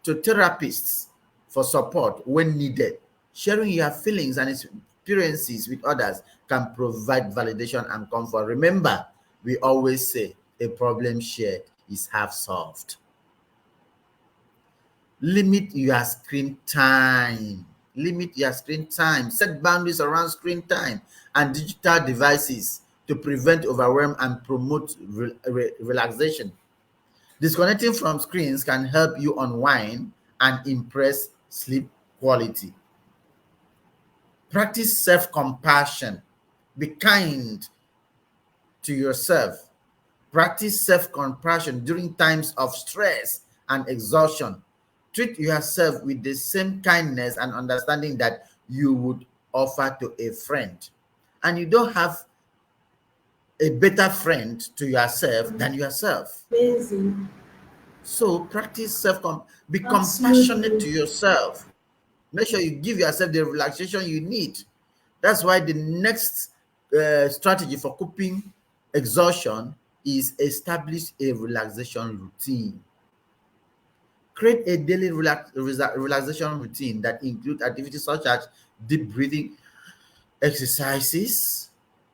to therapists for support when needed. Sharing your feelings and experiences with others can provide validation and comfort. Remember, we always say a problem shared is half solved. Limit your screen time. Limit your screen time. Set boundaries around screen time and digital devices to prevent overwhelm and promote relaxation. Disconnecting from screens can help you unwind and improve sleep quality. Practice self-compassion. Be kind to yourself. Practice self-compassion during times of stress and exhaustion. Treat yourself with the same kindness and understanding that you would offer to a friend. And you don't have a better friend to yourself than yourself. Amazing. So practice be compassionate to Absolutely. yourself. Make sure you give yourself the relaxation you need. That's why the next strategy for coping exhaustion is establish a relaxation routine. Create a daily relaxation routine that includes activities such as deep breathing exercises,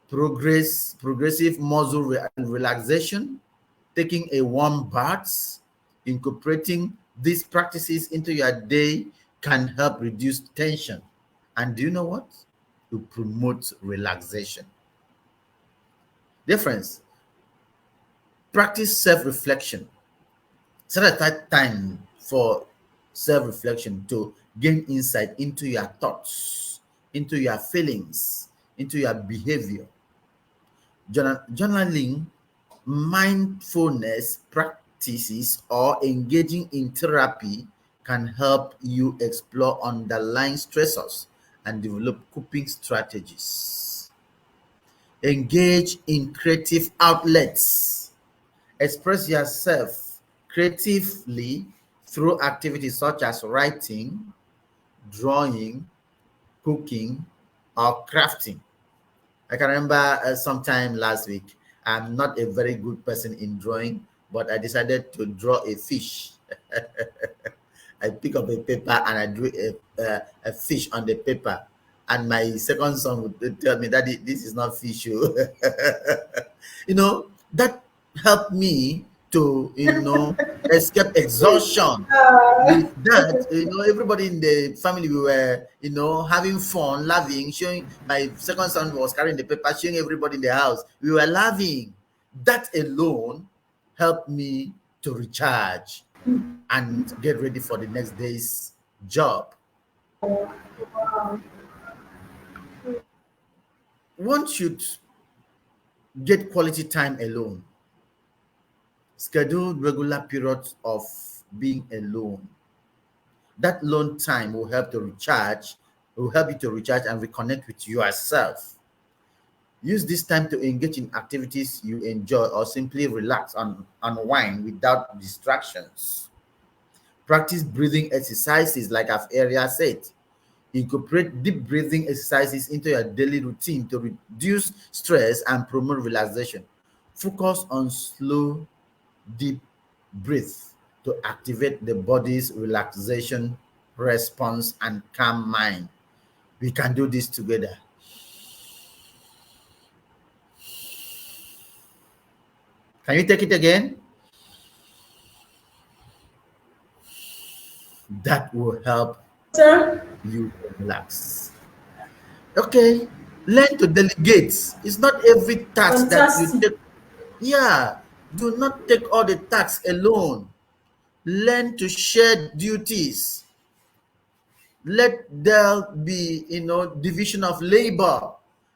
progressive muscle relaxation, taking a warm bath. Incorporating these practices into your day can help reduce tension. And do you know what? To promote relaxation. Difference. Practice self-reflection. Set aside time for self-reflection to gain insight into your thoughts, into your feelings, into your behavior. Journaling, mindfulness practices, or engaging in therapy can help you explore underlying stressors and develop coping strategies. Engage in creative outlets. Express yourself creatively through activities such as writing, drawing, cooking, or crafting. I can remember sometime last week, I'm not a very good person in drawing, but I decided to draw a fish. I pick up a paper and I drew a fish on the paper. And my second son would tell me that this is not fish. Oh." That helped me to, escape exhaustion. With that, everybody in the family, we were, having fun, laughing, showing. My second son was carrying the paper, showing everybody in the house. We were laughing. That alone helped me to recharge and get ready for the next day's job. One should get quality time alone. Schedule regular periods of being alone. That alone time will help you to recharge and reconnect with yourself. Use this time to engage in activities you enjoy or simply relax and unwind without distractions. Practice breathing exercises like I've earlier said. Incorporate deep breathing exercises into your daily routine to reduce stress and promote relaxation. Focus on slow, deep breath to activate the body's relaxation response and calm mind. We can do this together. Can you take it again? That will help Sir, you relax. Okay, learn to delegate. It's not every task that you fantastic. take. Yeah, do not take all the tasks alone. Learn to share duties. Let there be, division of labor.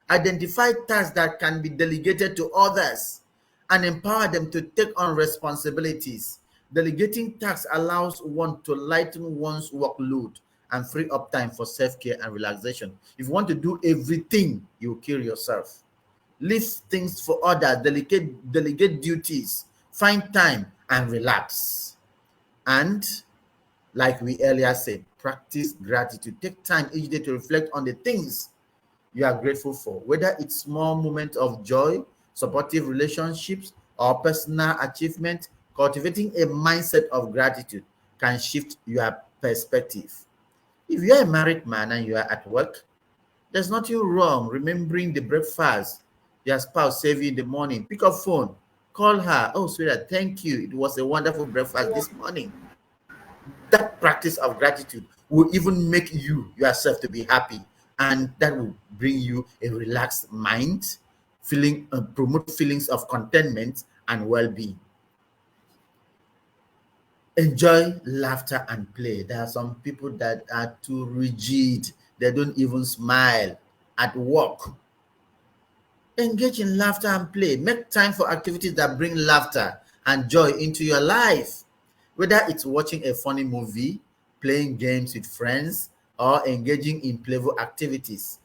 Identify tasks that can be delegated to others and empower them to take on responsibilities. Delegating tasks allows one to lighten one's workload and free up time for self-care and relaxation. If you want to do everything, you kill yourself. Leave things for others, delegate duties, find time and relax. And like we earlier said, practice gratitude. Take time each day to reflect on the things you are grateful for, whether it's small moments of joy, supportive relationships, or personal achievement. Cultivating a mindset of gratitude can shift your perspective. If you are a married man and you are at work, there's nothing wrong remembering the breakfast your spouse served you in the morning. Pick up phone, call her. Oh, sweetheart, thank you. It was a wonderful breakfast this morning. That practice of gratitude will even make you yourself to be happy, and that will bring you a relaxed mind, promote feelings of contentment and well-being. Enjoy laughter and play. There are some people that are too rigid, they don't even smile at work. Engage in laughter and play. Make time for activities that bring laughter and joy into your life. Whether it's watching a funny movie, playing games with friends, or engaging in playful activities.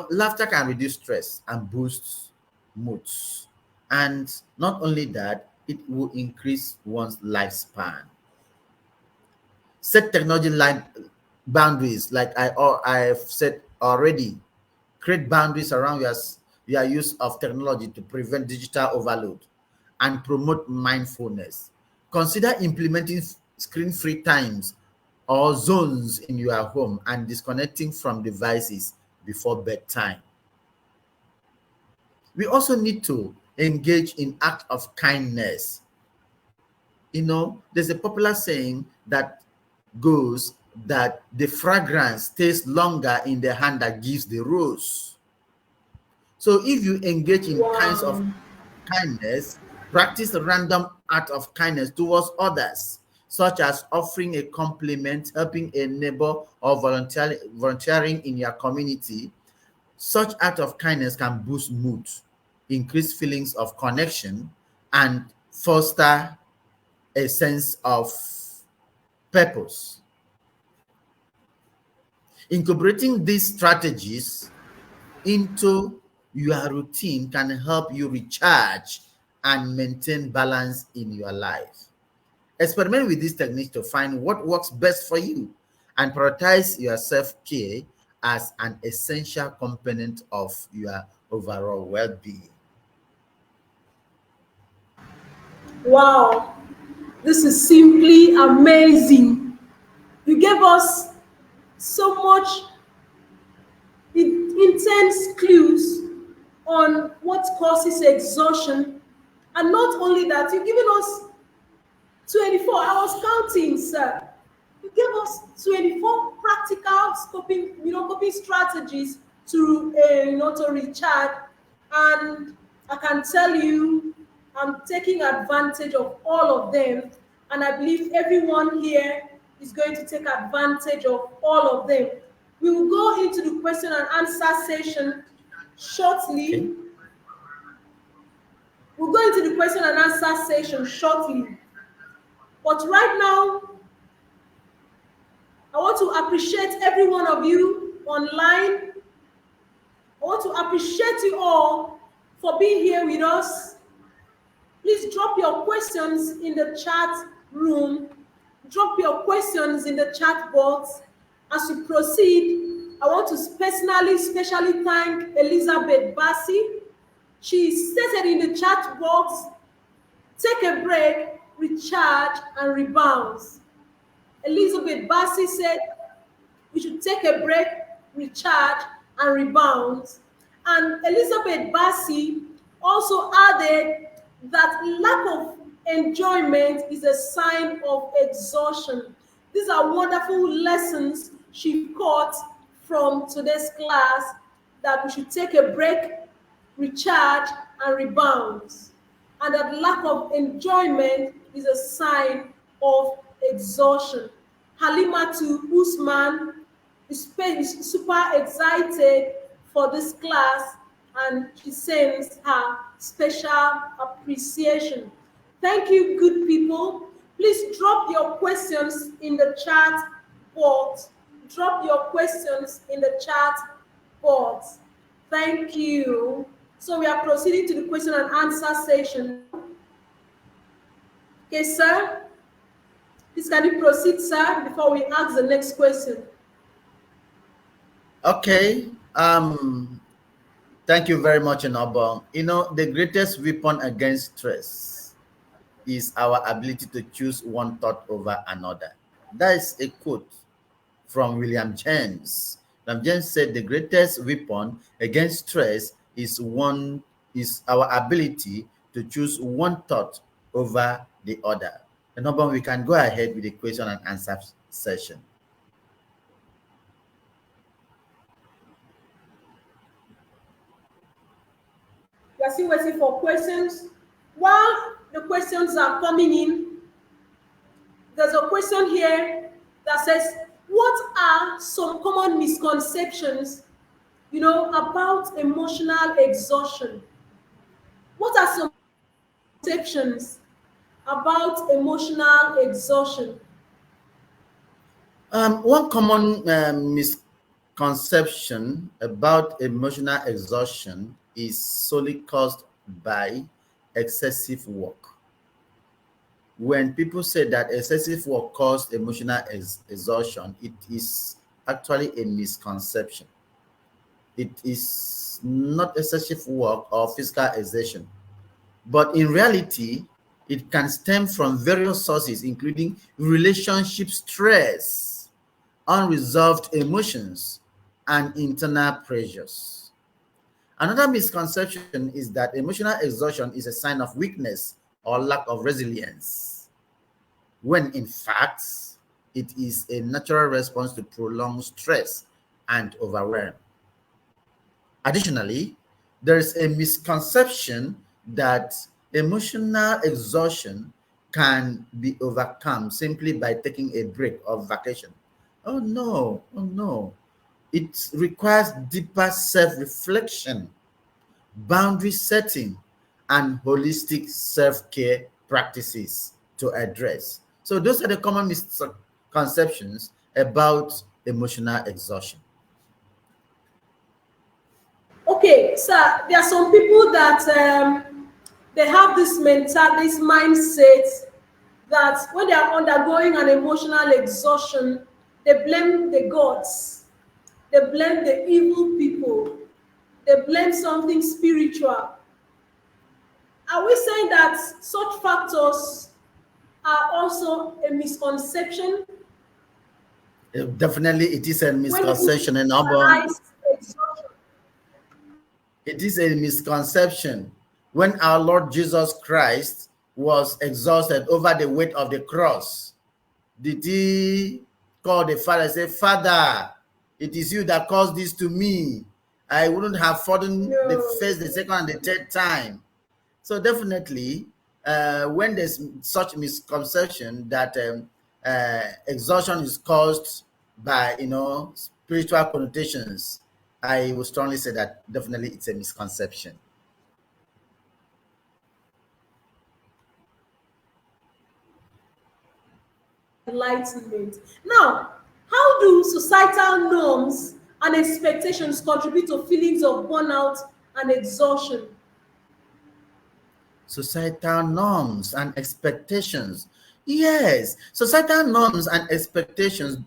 Laughter can reduce stress and boost moods. And not only that, it will increase one's lifespan. Set technology line boundaries, like I've said already. Create boundaries around your use of technology to prevent digital overload and promote mindfulness. Consider implementing screen-free times or zones in your home and disconnecting from devices before bedtime. We also need to engage in act of kindness. There's a popular saying that goes that the fragrance stays longer in the hand that gives the rose. So if you engage in kinds of Wow. kindness, practice a random act of kindness towards others. such as offering a compliment, helping a neighbor, or volunteering in your community. Such act of kindness can boost mood, increase feelings of connection, and foster a sense of purpose. Incorporating these strategies into your routine can help you recharge and maintain balance in your life. Experiment with these techniques to find what works best for you and prioritize your self-care as an essential component of your overall well-being. Wow, this is simply amazing. You gave us so much intense clues on what causes exhaustion. And not only that, you've given us 24. I was counting, sir. You gave us 24 practical coping strategies to, to recharge. And I can tell you, I'm taking advantage of all of them. And I believe everyone here is going to take advantage of all of them. We will go into the question and answer session Okay. shortly. We'll go into the question and answer session shortly. But right now, I want to appreciate every one of you online. I want to appreciate you all for being here with us. Please drop your questions in the chat room. Drop your questions in the chat box. As we proceed, I want to specially thank Elizabeth Bassi. She stated in the chat box, take a break, recharge, and rebound. Elizabeth Bassi said we should take a break, recharge, and rebound. And Elizabeth Bassi also added that lack of enjoyment is a sign of exhaustion. These are wonderful lessons she caught from today's class, that we should take a break, recharge, and rebound. And that lack of enjoyment is a sign of exhaustion. Halimatu Usman is super excited for this class, and she sends her special appreciation. Thank you, good people. Please drop your questions in the chat box. Drop your questions in the chat box. Thank you. So we are proceeding to the question and answer session. Okay, sir. Please, can you proceed, sir, before we ask the next question? Okay. Thank you very much, Enobong. The greatest weapon against stress is our ability to choose one thought over another. That is a quote from William James. William James said the greatest weapon against stress is our ability to choose one thought over the other. Enobong, we can go ahead with the question and answer session. We are still waiting for questions. While the questions are coming in, there's a question here that says, what are some common misconceptions, about emotional exhaustion? What are some misconceptions about emotional exhaustion? One common misconception about emotional exhaustion is solely caused by excessive work. When people say that excessive work caused emotional exhaustion, it is actually a misconception. It is not excessive work or physical exertion, but in reality, it can stem from various sources, including relationship stress, unresolved emotions, and internal pressures. Another misconception is that emotional exhaustion is a sign of weakness or lack of resilience, when in fact, it is a natural response to prolonged stress and overwhelm. Additionally, there is a misconception that emotional exhaustion can be overcome simply by taking a break or vacation. Oh no, oh no. It requires deeper self-reflection, boundary setting, and holistic self-care practices to address. So those are the common misconceptions about emotional exhaustion. Okay, sir, there are some people that they have this mindset that when they are undergoing an emotional exhaustion, they blame the gods, they blame the evil people, they blame something spiritual. Are we saying that such factors are also a misconception Definitely, it is a when people misconception, and analyze exhaustion? it is a misconception. When our Lord Jesus Christ was exhausted over the weight of the cross, did he call the Father and say, Father, it is you that caused this to me? I wouldn't have fallen the No. first, the second, and the third time. So definitely, when there's such misconception that exhaustion is caused by spiritual connotations, I would strongly say that definitely it's a misconception. Enlightenment. Now, how do societal norms and expectations contribute to feelings of burnout and exhaustion? Societal norms and expectations. Yes, societal norms and expectations,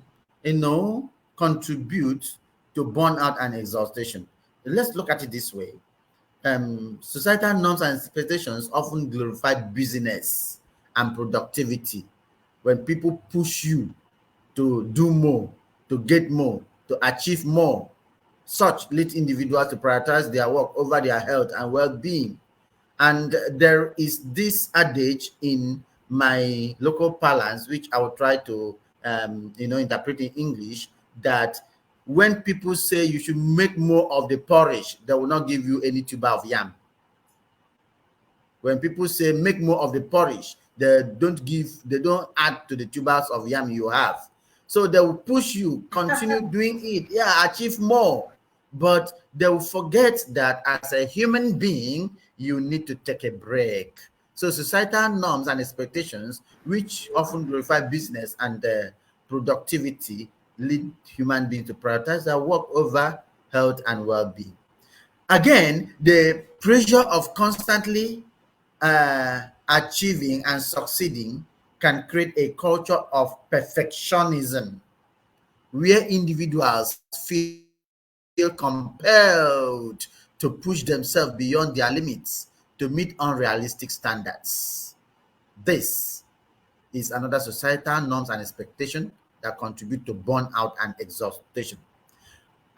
contribute to burnout and exhaustion. Let's look at it this way. Societal norms and expectations often glorify business and productivity. When people push you to do more, to get more, to achieve more, such lead individuals to prioritize their work over their health and well-being. And there is this adage in my local parlance, which I will try to, interpret in English, that when people say you should make more of the porridge, they will not give you any tuber of yam. When people say make more of the porridge, they don't add to the tubers of yam you have. So they will push you, continue doing it, yeah, achieve more. But they will forget that as a human being, you need to take a break. So societal norms and expectations, which often glorify business and productivity, lead human beings to prioritize their work over health and well-being. Again, the pressure of constantly achieving and succeeding can create a culture of perfectionism where individuals feel compelled to push themselves beyond their limits to meet unrealistic standards. This is another societal norms and expectation that contribute to burnout and exhaustion.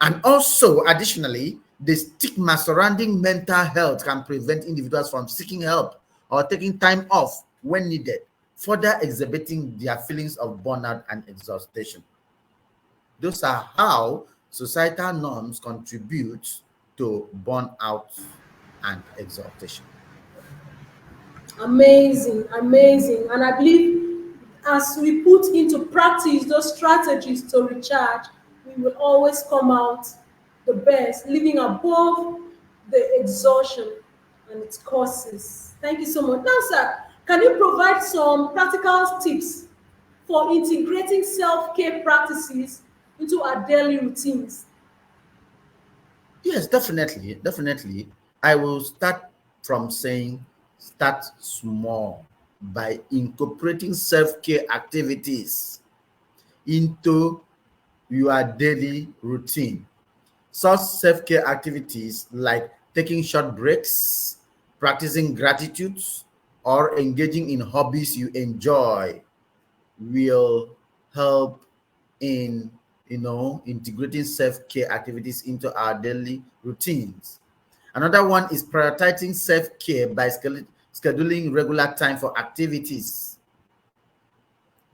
And also, additionally, the stigma surrounding mental health can prevent individuals from seeking help or taking time off when needed, further exhibiting their feelings of burnout and exhaustion. Those are how societal norms contribute to burnout and exhaustion. Amazing, amazing. And I believe as we put into practice those strategies to recharge, we will always come out the best, living above the exhaustion and its causes. Thank you so much. Now, sir, can you provide some practical tips for integrating self-care practices into our daily routines? Yes, definitely. Definitely. I will start from saying start small by incorporating self care activities into your daily routine. Such self care activities like taking short breaks, practicing gratitude, or engaging in hobbies you enjoy will help in integrating self-care activities into our daily routines. Another one is prioritizing self-care by scheduling regular time for activities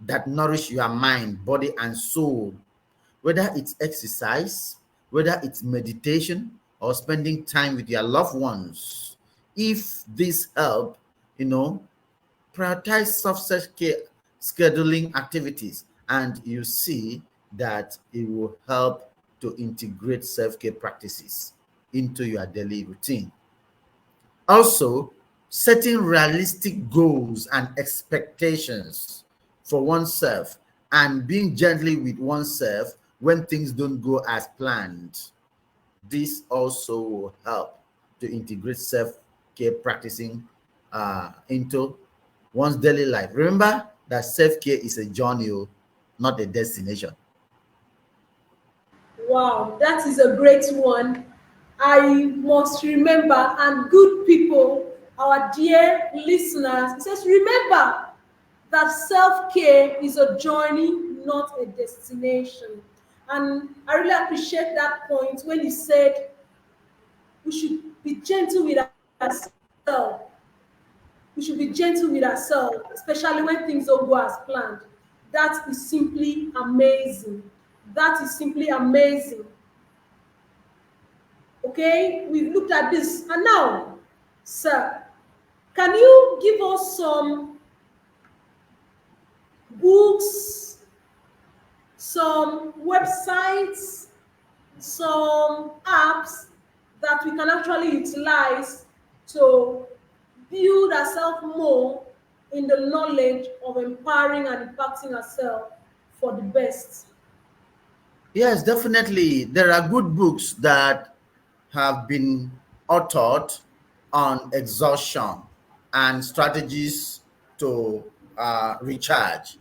that nourish your mind, body, and soul, whether it's exercise, whether it's meditation, or spending time with your loved ones. If this help, you know prioritize self-care scheduling activities, and you see that it will help to integrate self-care practices into your daily routine. Also, setting realistic goals and expectations for oneself and being gently with oneself when things don't go as planned. This also will help to integrate self-care practicing into one's daily life. Remember that self-care is a journey, not a destination. Wow, that is a great one. I must remember, and good people, our dear listeners, it says, remember that self care is a journey, not a destination. And I really appreciate that point when you said we should be gentle with ourselves. We should be gentle with ourselves, especially when things don't go as planned. That is simply amazing. That is simply amazing. Okay, we've looked at this. And now, sir, can you give us some books, some websites, some apps that we can actually utilize to build ourselves more in the knowledge of empowering and impacting ourselves for the best? Yes, definitely. There are good books that have been authored on exhaustion and strategies to recharge.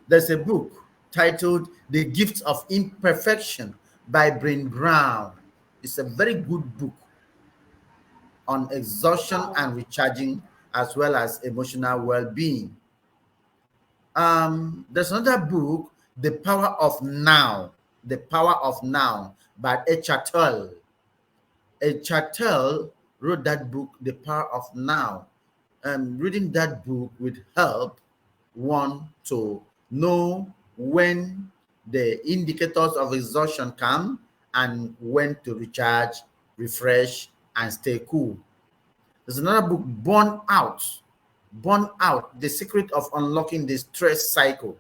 There's a book titled The Gift of Imperfection by Brene Brown. It's a very good book on exhaustion Wow. and recharging, as well as emotional well-being. There's another book, The Power of Now. The Power of Now by Echartel. Echartel wrote that book, The Power of Now. Reading that book would help one to know when the indicators of exhaustion come and when to recharge, refresh, and stay cool. There's another book, Born Out, The Secret of Unlocking the Stress Cycle.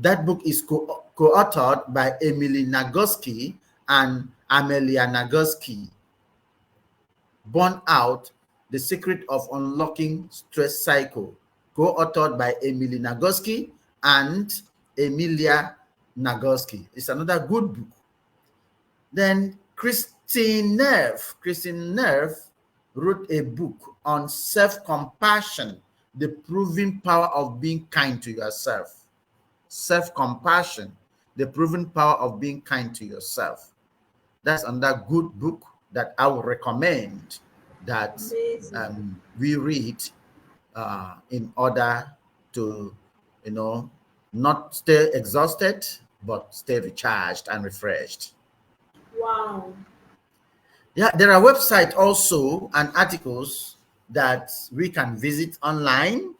That book is co-authored by Emily Nagoski and Amelia Nagoski. Born Out, The Secret of Unlocking Stress Cycle, co-authored by Emily Nagoski and Emilia Nagoski. It's another good book. Then Christine Neff wrote a book on self-compassion, the proven power of being kind to yourself. Self-compassion, the proven power of being kind to yourself. That's another good book that I would recommend that Amazing. we read in order to, you know, not stay exhausted, but stay recharged and refreshed. Wow. Yeah, there are websites also and articles that we can visit online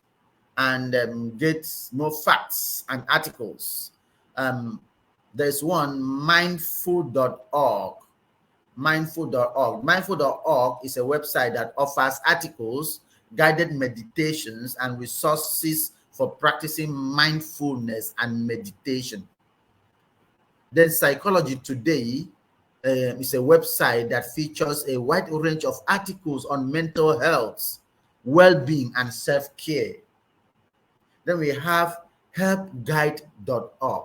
and get more facts and articles. Um, there's one, mindful.org. Mindful.org is a website that offers articles, guided meditations, and resources for practicing mindfulness and meditation. Then Psychology Today is a website that features a wide range of articles on mental health, well-being, and self-care. Then we have helpguide.org.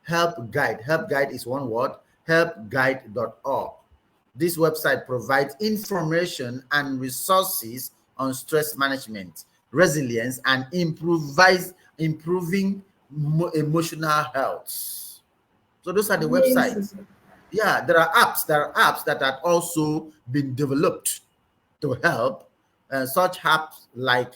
Help Guide is one word, helpguide.org. This website provides information and resources on stress management, resilience, and improving emotional health. So those are the websites. Amazing. Yeah, there are apps. There are apps that have also been developed to help. Such apps like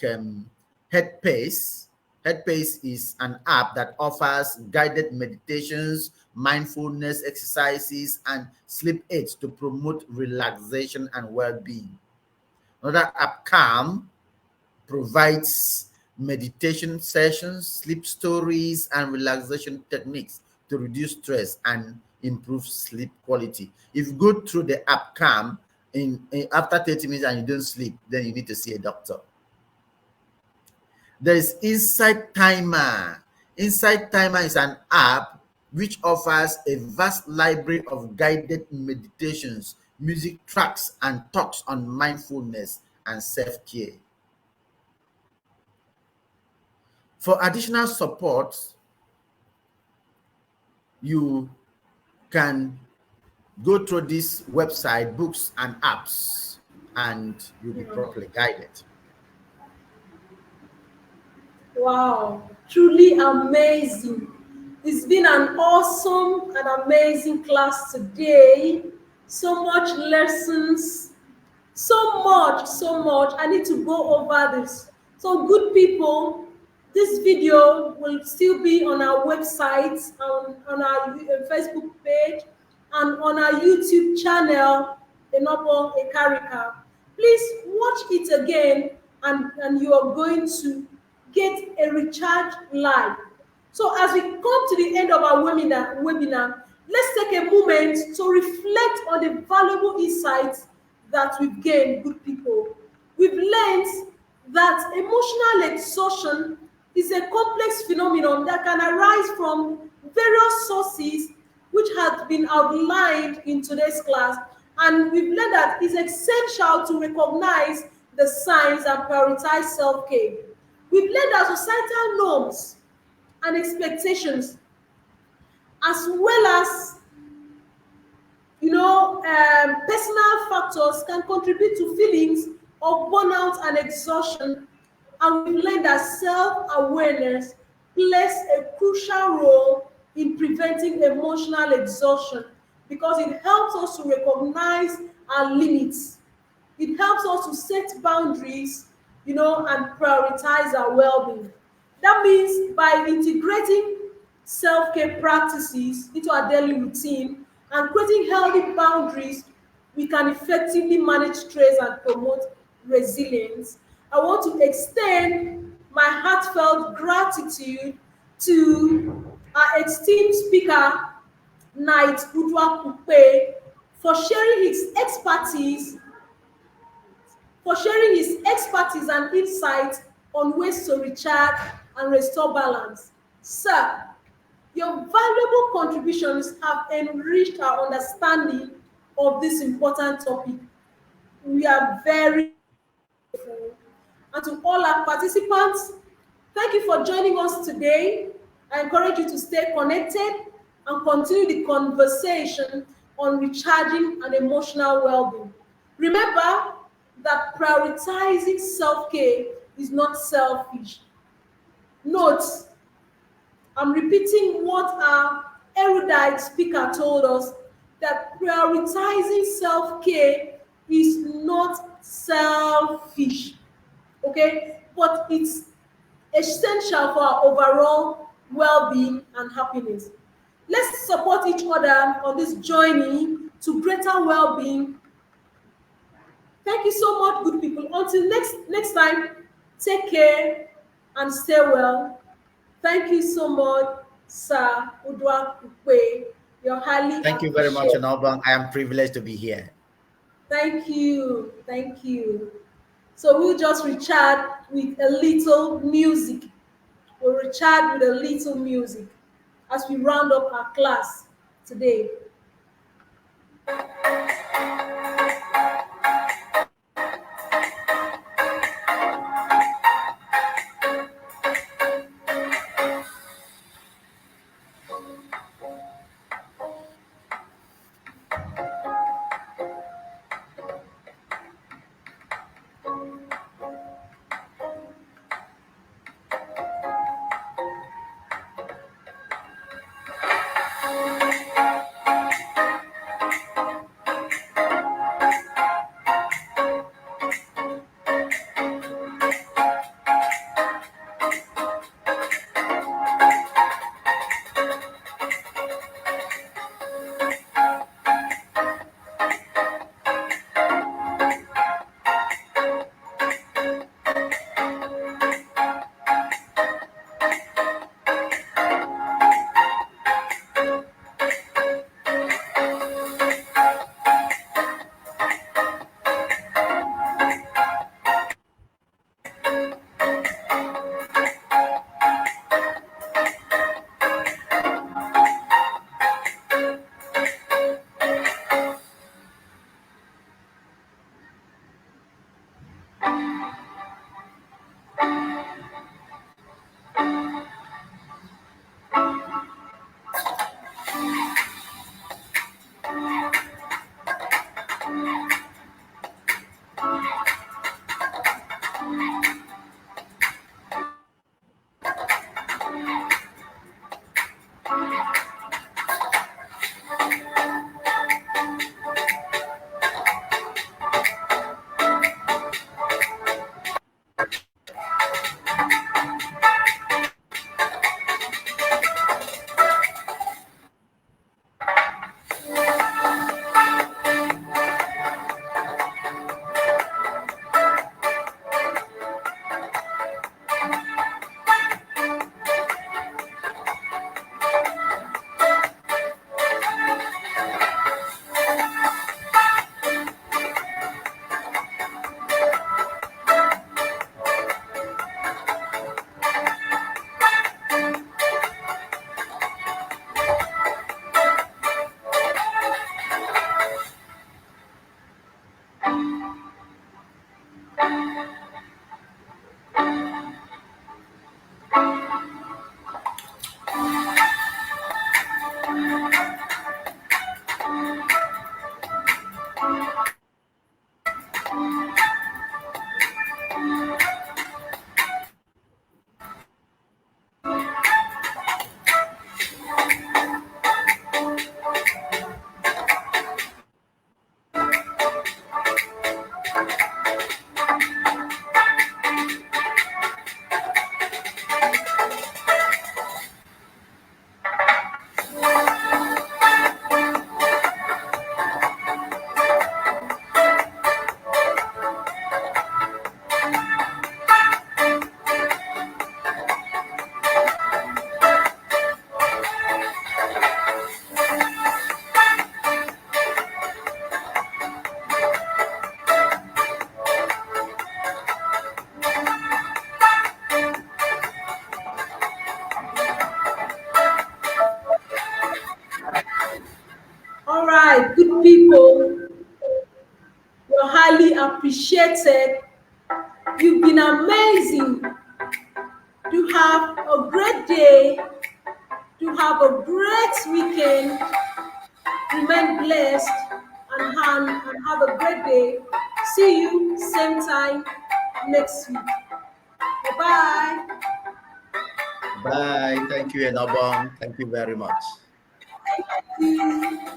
Headpace. Headpace is an app that offers guided meditations, mindfulness exercises, and sleep aids to promote relaxation and well-being. Another app, Calm, provides meditation sessions, sleep stories, and relaxation techniques to reduce stress and improve sleep quality. If you go through the app Calm, after 30 minutes and you don't sleep, then you need to see a doctor. There is Insight Timer. Insight Timer is an app which offers a vast library of guided meditations, music tracks, and talks on mindfulness and self-care. For additional support, you can go through this website, books and apps, and you'll be properly guided. Wow, truly amazing. It's been an awesome and amazing class today. So much lessons, so much. I need to go over this. So, good people, this video will still be on our website, on our Facebook page, and on our YouTube channel, Enobong Ekarika. Please watch it again, and you are going to get a recharge live. So as we come to the end of our webinar, let's take a moment to reflect on the valuable insights that we've gained, good people. We've learned that emotional exhaustion is a complex phenomenon that can arise from various sources which have been outlined in today's class. And we've learned that it's essential to recognize the signs and prioritize self-care. We've learned that societal norms and expectations, as well as personal factors, can contribute to feelings of burnout and exhaustion. And we've learned that self-awareness plays a crucial role in preventing emotional exhaustion, because it helps us to recognize our limits. It helps us to set boundaries, and prioritize our well-being. That means by integrating self-care practices into our daily routine and creating healthy boundaries, we can effectively manage stress and promote resilience. I want to extend my heartfelt gratitude to our esteemed speaker, Knight Uduak Ukpe, for sharing his expertise and insights on ways to recharge and restore balance. Sir, your valuable contributions have enriched our understanding of this important topic. We are very grateful. And to all our participants, thank you for joining us today. I encourage you to stay connected and continue the conversation on recharging and emotional well-being. Remember that prioritizing self-care is not selfish. Note, I'm repeating what our erudite speaker told us, that prioritizing self-care is not selfish, okay? But it's essential for our overall well-being and happiness. Let's support each other on this journey to greater well-being. Thank you so much, good people. Until next time, take care and stay well. Thank you so much, Sir Uduak Ukpe. You're highly Thank you very much, appreciated. Enobong. I am privileged to be here. Thank you. Thank you. So we'll just recharge with a little music. We'll recharge with a little music as we round up our class today. people. You're highly appreciated. You've been amazing. To have a great day. To have a great weekend. Remain blessed and have a great day. See you same time next week. Bye-bye. Bye. Thank you, Enobong. Thank you very much. Thank you.